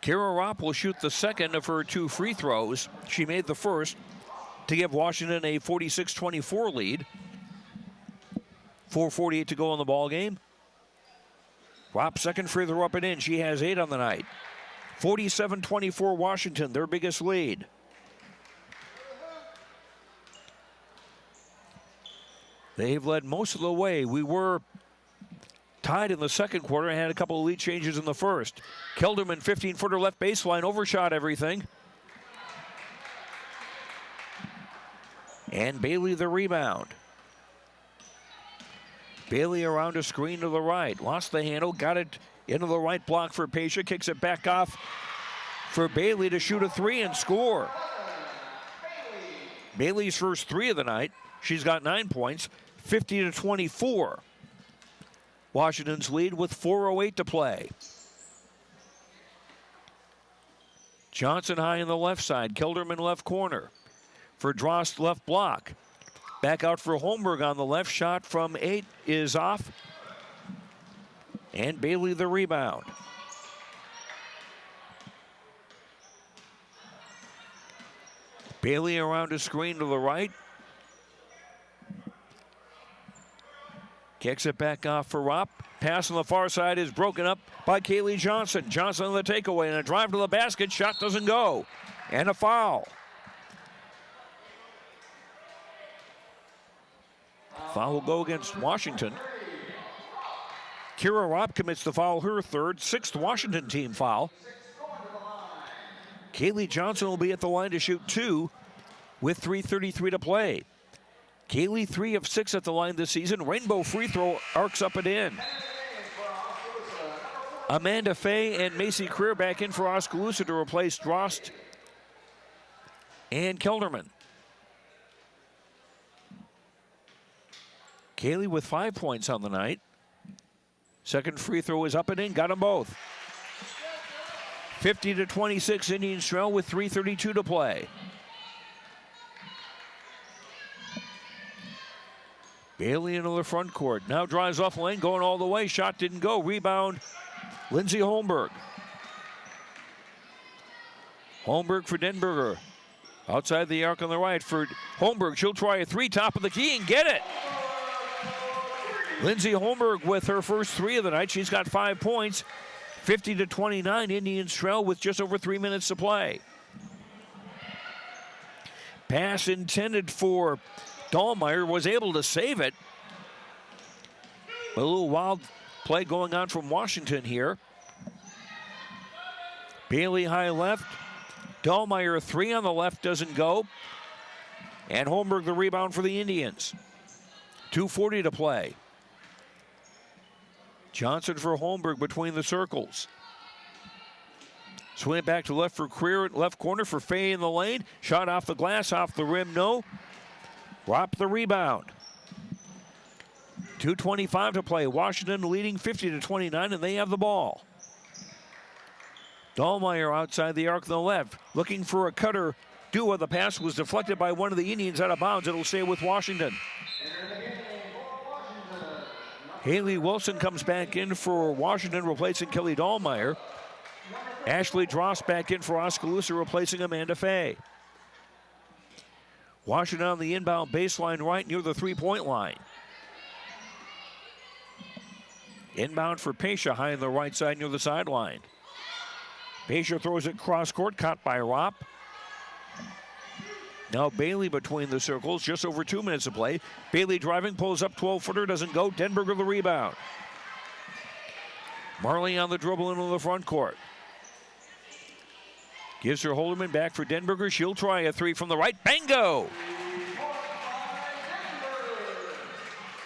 Kira Ropp will shoot the second of her 2 free throws. She made the first to give Washington a 46-24 lead. 4:48 to go in the ball game. Ropp second free throw up and in. She has 8 on the night. 47-24 Washington, their biggest lead. They've led most of the way. We were tied in the second quarter and had a couple of lead changes in the first. Kelderman, 15-footer left baseline, overshot everything. And Bailey the rebound. Bailey around a screen to the right. Lost the handle, got it into the right block for Pasha, kicks it back off for Bailey to shoot a 3 and score. Bailey's first 3 of the night. She's got 9 points, 50-24. Washington's lead with 4:08 to play. Johnson high in the left side. Kelderman left corner. For Drost left block. Back out for Holmberg on the left. Shot from 8 is off. And Bailey the rebound. Bailey around a screen to the right. Kicks it back off for Ropp. Pass on the far side is broken up by Kaylee Johnson. Johnson on the takeaway and a drive to the basket. Shot doesn't go. And a foul. Foul will go against Washington. Kira Ropp commits the foul, her third, 6th Washington team foul. Kaylee Johnson will be at the line to shoot 2 with 3:33 to play. Kaylee 3 of 6 at the line this season. Rainbow free throw arcs up and in. Amanda Fay and Macy Creer back in for Oskaloosa to replace Drost and Kelderman. Kaylee with 5 points on the night. Second free throw is up and in, got them both. 50-26 Indians trail with 3:32 to play. Bailey into the front court. Now drives off the lane, going all the way. Shot didn't go. Rebound, Lindsey Holmberg. Holmberg for Denberger. Outside the arc on the right for Holmberg. She'll try a 3, top of the key, and get it. Lindsey Holmberg with her first 3 of the night. She's got 5 points. 50-29, Indians trail with just over 3 minutes to play. Pass intended for Dahlmeyer, was able to save it. A little wild play going on from Washington here. Bailey high left. Dahlmeyer 3 on the left, doesn't go. And Holmberg the rebound for the Indians. 2:40 to play. Johnson for Holmberg between the circles. Swing it back to left for Creer, left corner for Fay in the lane. Shot off the glass, off the rim, no. Ropp the rebound. 2:25 to play. Washington leading 50-29, and they have the ball. Dahlmeyer outside the arc on the left, looking for a cutter. Dua, the pass was deflected by one of the Indians out of bounds. It'll stay with Washington. Haley Wilson comes back in for Washington, replacing Kelly Dahlmeyer. Ashley Dross back in for Oskaloosa, replacing Amanda Fay. Washington on the inbound baseline right near the three-point line. Inbound for Pesha, high on the right side near the sideline. Pesha throws it cross court, caught by Ropp. Now Bailey between the circles, just over 2 minutes to play. Bailey driving, pulls up 12-footer, doesn't go. Denberger the rebound. Marley on the dribble into the front court. Gives her Holderman back for Denberger. She'll try a three from the right. Bango!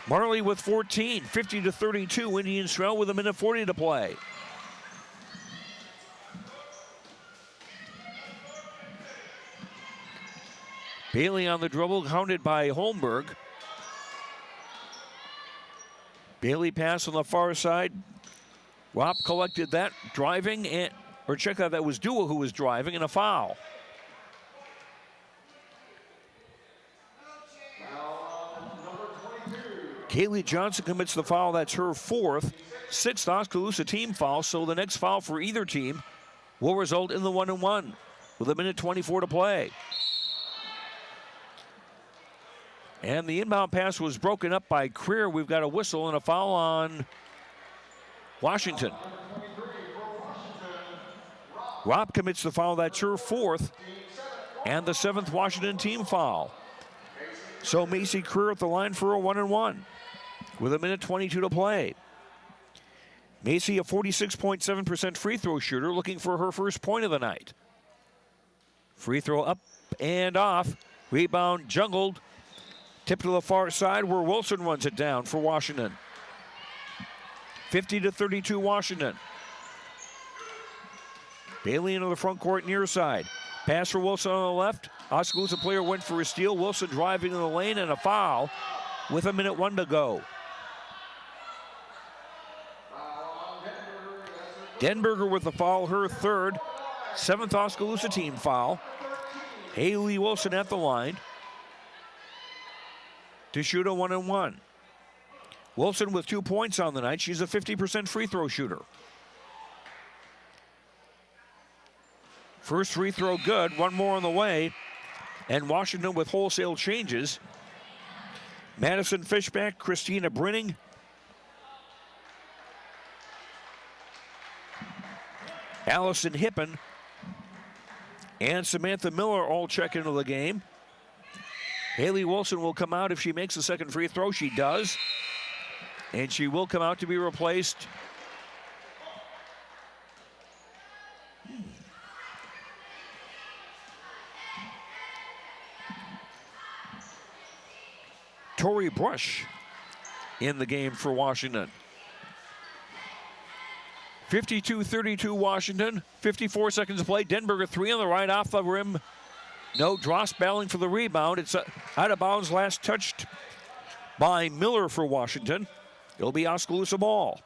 Marley with 14, 50-32. Indians trail with 1:40 to play. Bailey on the dribble, counted by Holmberg. Bailey pass on the far side. Ropp collected that, driving, or check out, that was Dua who was driving, and a foul. Kaylee Johnson commits the foul. That's her fourth, sixth Oskaloosa team foul. So the next foul for either team will result in the 1-1 with 1:24 to play. And the inbound pass was broken up by Creer. We've got a whistle and a foul on Washington. Ropp commits the foul. That's her fourth and the seventh Washington team foul. So Macy Creer at the line for a 1-1 with 1:22 to play. Macy, a 46.7% free throw shooter, looking for her first point of the night. Free throw up and off. Rebound jungled. Tip to the far side where Wilson runs it down for Washington. 50-32 Washington. Bailey into the front court near side. Pass for Wilson on the left. Oskaloosa player went for a steal. Wilson driving in the lane and a foul with 1:01 to go. Denberger with the foul, her third. Seventh Oskaloosa team foul. Haley Wilson at the line to shoot a 1-1. Wilson with 2 points on the night. She's a 50% free throw shooter. First free throw good, one more on the way. And Washington with wholesale changes. Madison Fishback, Christina Brinning. Allison Hippen and Samantha Miller all check into the game. Haley Wilson will come out if she makes the second free throw. She does. And she will come out to be replaced. Tori Brush in the game for Washington. 52-32 Washington. 54 seconds to play. Denberger three on the right off the rim. No, Dross battling for the rebound. It's out of bounds, last touched by Miller for Washington. It'll be Oskaloosa ball.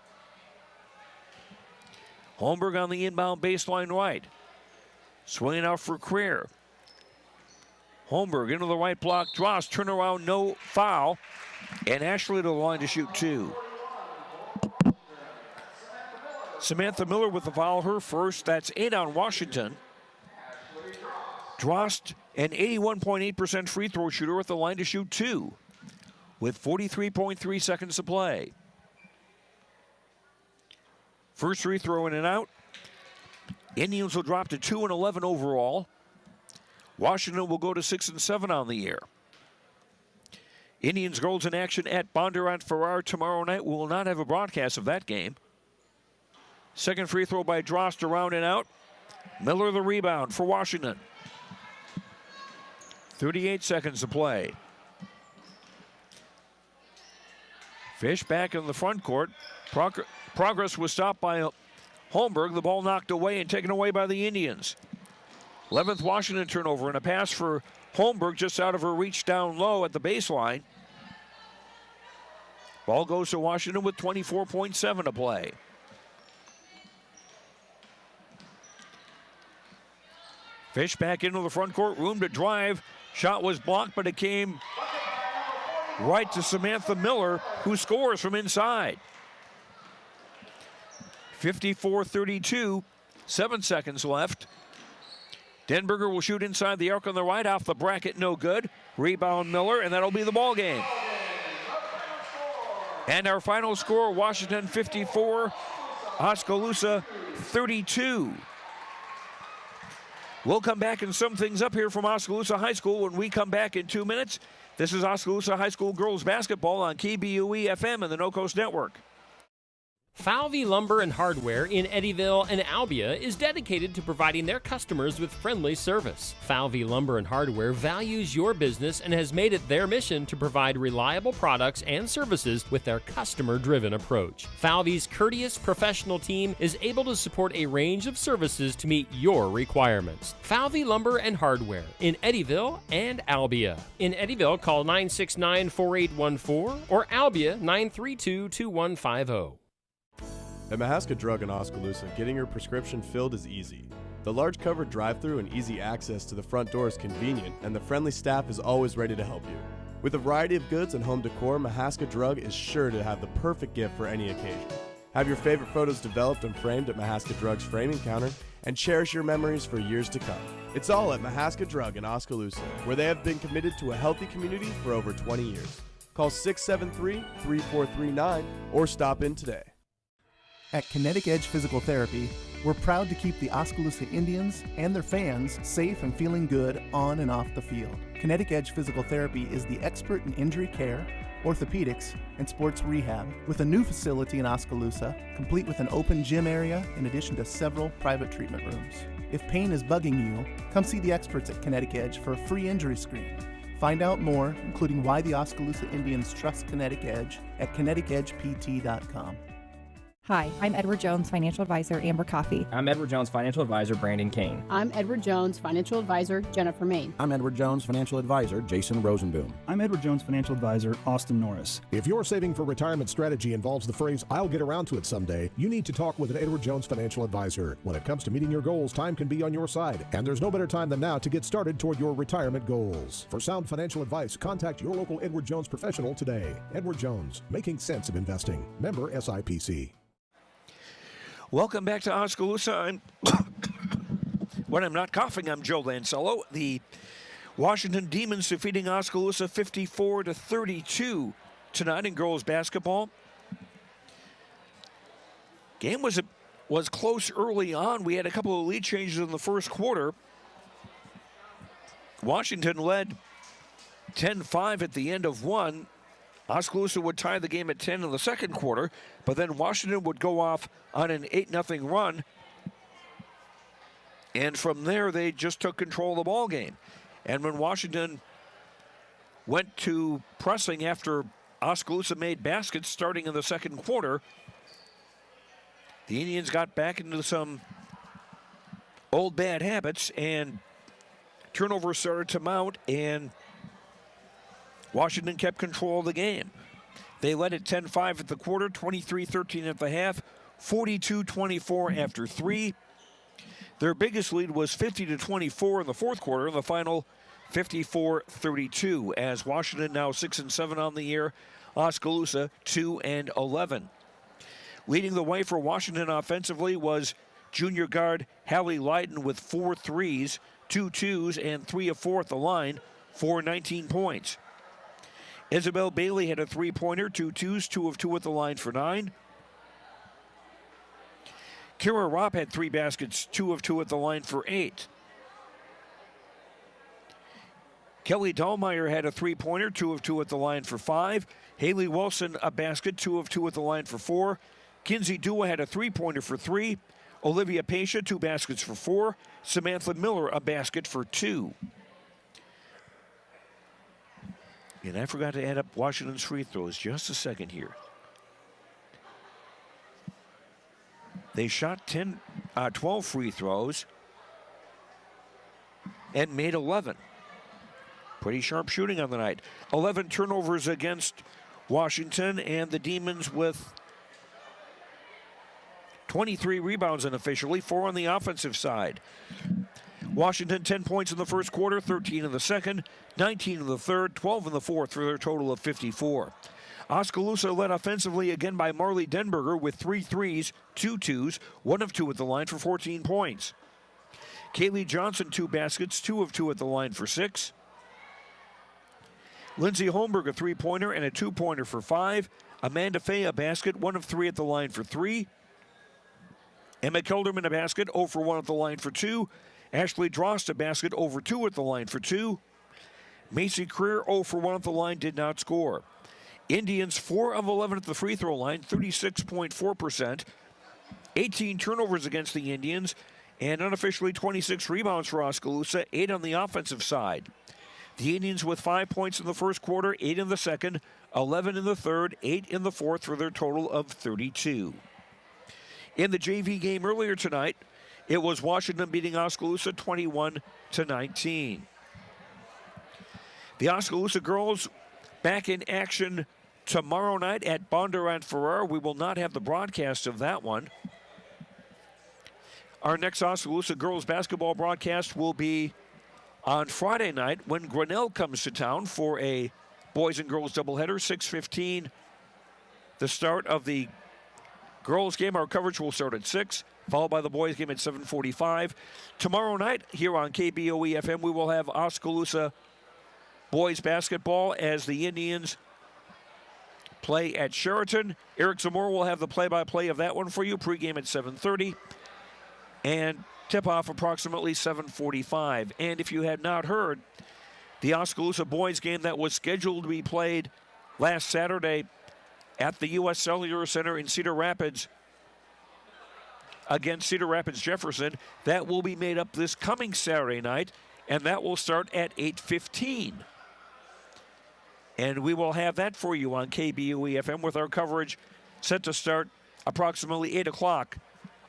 Holmberg on the inbound baseline right. Swinging out for Creer. Holmberg into the right block. Dross, turnaround, no foul. And Ashley to the line to shoot two. Samantha Miller with the foul, her first. That's 8 on Washington. Dross, an 81.8% free throw shooter at the line to shoot two with 43.3 seconds to play. First free throw in and out. Indians will drop to 2-11 overall. Washington will go to 6-7 on the year. Indians girls in action at Bondurant Farrar tomorrow night. We will not have a broadcast of that game. Second free throw by Dross to round and out. Miller the rebound for Washington. 38 seconds to play. Fish back in the front court. Progress was stopped by Holmberg. The ball knocked away and taken away by the Indians. 11th Washington turnover and a pass for Holmberg just out of her reach down low at the baseline. Ball goes to Washington with 24.7 to play. Fish back into the front court, room to drive. Shot was blocked, but it came right to Samantha Miller, who scores from inside. 54-32, 7 seconds left. Denberger will shoot inside the arc on the right, off the bracket, no good. Rebound Miller, and that'll be the ball game. And our final score, Washington 54, Oskaloosa 32. We'll come back and sum things up here from Oskaloosa High School when we come back in 2 minutes. This is Oskaloosa High School girls basketball on KBOE FM and the No Coast Network. Falvey Lumber and Hardware in Eddyville and Albia is dedicated to providing their customers with friendly service. Falvey Lumber and Hardware values your business and has made it their mission to provide reliable products and services with their customer-driven approach. Falvey's courteous professional team is able to support a range of services to meet your requirements. Falvey Lumber and Hardware in Eddyville and Albia. In Eddyville, call 969-4814 or Albia 932-2150. At Mahaska Drug in Oskaloosa, getting your prescription filled is easy. The large covered drive-thru and easy access to the front door is convenient, and the friendly staff is always ready to help you. With a variety of goods and home decor, Mahaska Drug is sure to have the perfect gift for any occasion. Have your favorite photos developed and framed at Mahaska Drug's framing counter, and cherish your memories for years to come. It's all at Mahaska Drug in Oskaloosa, where they have been committed to a healthy community for over 20 years. Call 673-3439 or stop in today. At Kinetic Edge Physical Therapy, we're proud to keep the Oskaloosa Indians and their fans safe and feeling good on and off the field. Kinetic Edge Physical Therapy is the expert in injury care, orthopedics, and sports rehab, with a new facility in Oskaloosa, complete with an open gym area in addition to several private treatment rooms. If pain is bugging you, come see the experts at Kinetic Edge for a free injury screen. Find out more, including why the Oskaloosa Indians trust Kinetic Edge, at kineticedgept.com. Hi, I'm Edward Jones Financial Advisor Amber Coffey. I'm Edward Jones Financial Advisor Brandon Kane. I'm Edward Jones Financial Advisor Jennifer Main. I'm Edward Jones Financial Advisor Jason Rosenboom. I'm Edward Jones Financial Advisor Austin Norris. If your saving for retirement strategy involves the phrase, "I'll get around to it someday," you need to talk with an Edward Jones Financial Advisor. When it comes to meeting your goals, time can be on your side, and there's no better time than now to get started toward your retirement goals. For sound financial advice, contact your local Edward Jones professional today. Edward Jones, making sense of investing. Member SIPC. Welcome back to Oskaloosa. When I'm not coughing, I'm Joe Lancello. The Washington Demons defeating Oskaloosa 54-32 tonight in girls basketball. Game was close early on. We had a couple of lead changes in the first quarter. Washington led 10-5 at the end of one. Oskaloosa would tie the game at 10 in the second quarter, but then Washington would go off on an 8-0 run. And from there, they just took control of the ball game. And when Washington went to pressing after Oskaloosa made baskets starting in the second quarter, the Indians got back into some old bad habits, and turnovers started to mount, and Washington kept control of the game. They led at 10-5 at the quarter, 23-13 at the half, 42-24 after three. Their biggest lead was 50-24 in the fourth quarter, and the final 54-32, as Washington now 6-7 on the year, Oskaloosa 2-11. Leading the way for Washington offensively was junior guard Hallie Lydon with 4 threes, 2 twos, and 3 of 4 at the line for 19 points. Isabel Bailey had a 3-pointer, 2 twos, 2 of 2 at the line for 9. Kira Ropp had 3 baskets, 2 of 2 at the line for 8. Kelly Dahlmeyer had a 3-pointer, 2 of 2 at the line for 5. Haley Wilson a basket, 2 of 2 at the line for 4. Kinsey Dua had a 3-pointer for 3. Olivia Pasha, 2 baskets for 4. Samantha Miller a basket for 2. And I forgot to add up Washington's free throws. Just a second here. They shot 12 free throws and made 11. Pretty sharp shooting on the night. 11 turnovers against Washington, and the Demons with 23 rebounds unofficially, 4 on the offensive side. Washington 10 points in the first quarter, 13 in the second, 19 in the third, 12 in the fourth for their total of 54. Oskaloosa led offensively again by Marley Denberger with 3 threes, 2 twos, 1 of 2 at the line for 14 points. Kaylee Johnson 2 baskets, 2 of 2 at the line for 6. Lindsay Holmberg a 3-pointer and a 2-pointer for 5. Amanda Fay a basket, 1 of 3 at the line for 3. Emma Kelderman a basket, 0 for 1 at the line for 2. Ashley Drost a basket, over 2 at the line for 2. Macy Creer 0 for 1 at the line, did not score. Indians 4 of 11 at the free throw line, 36.4%. 18 turnovers against the Indians, and unofficially 26 rebounds for Oskaloosa, 8 on the offensive side. The Indians with 5 points in the first quarter, 8 in the second, 11 in the third, 8 in the fourth for their total of 32. In the JV game earlier tonight, it was Washington beating Oskaloosa 21-19. The Oskaloosa girls back in action tomorrow night at Bondurant Ferrer. We will not have the broadcast of that one. Our next Oskaloosa girls basketball broadcast will be on Friday night when Grinnell comes to town for a boys and girls doubleheader, 6:15. The start of the girls game, our coverage will start at 6, followed by the boys game at 7:45. Tomorrow night here on KBOE FM, we will have Oskaloosa boys basketball as the Indians play at Sheraton. Eric Zamora will have the play-by-play of that one for you. Pregame at 7:30 and tip-off approximately 7:45. And if you had not heard, the Oskaloosa boys game that was scheduled to be played last Saturday at the U.S. Cellular Center in Cedar Rapids against Cedar Rapids Jefferson, that will be made up this coming Saturday night, and that will start at 8:15. And we will have that for you on KBOE FM with our coverage set to start approximately 8 o'clock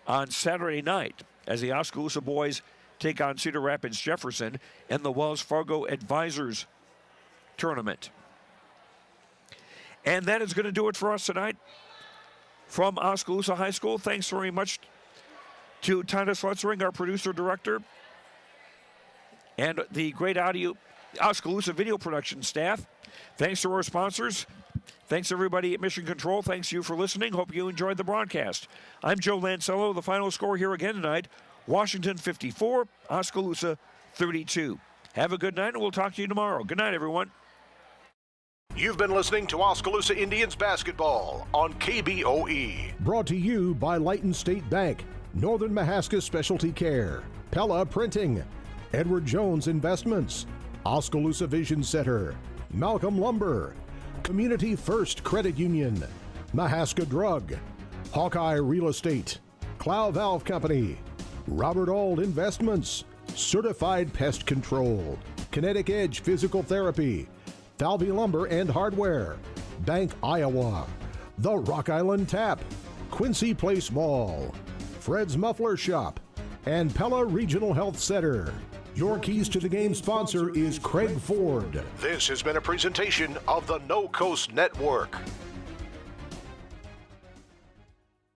on Saturday night as the Oskaloosa boys take on Cedar Rapids Jefferson in the Wells Fargo Advisors Tournament. And that is going to do it for us tonight from Oskaloosa High School. Thanks very much to Titus Lutzering, our producer-director, and the great Oskaloosa video production staff. Thanks to our sponsors. Thanks, everybody at Mission Control. Thanks to you for listening. Hope you enjoyed the broadcast. I'm Joe Lancello. The final score here again tonight, Washington 54, Oskaloosa 32. Have a good night, and we'll talk to you tomorrow. Good night, everyone. You've been listening to Oskaloosa Indians basketball on KBOE. Brought to you by Lighton State Bank, Northern Mahaska Specialty Care, Pella Printing, Edward Jones Investments, Oskaloosa Vision Center, Malcolm Lumber, Community First Credit Union, Mahaska Drug, Hawkeye Real Estate, Clow Valve Company, Robert Auld Investments, Certified Pest Control, Kinetic Edge Physical Therapy, Falvey Lumber and Hardware, Bank Iowa, The Rock Island Tap, Quincy Place Mall, Fred's Muffler Shop, and Pella Regional Health Center. Your Keys to the Game sponsor is Craig Ford. This has been a presentation of the No Coast Network.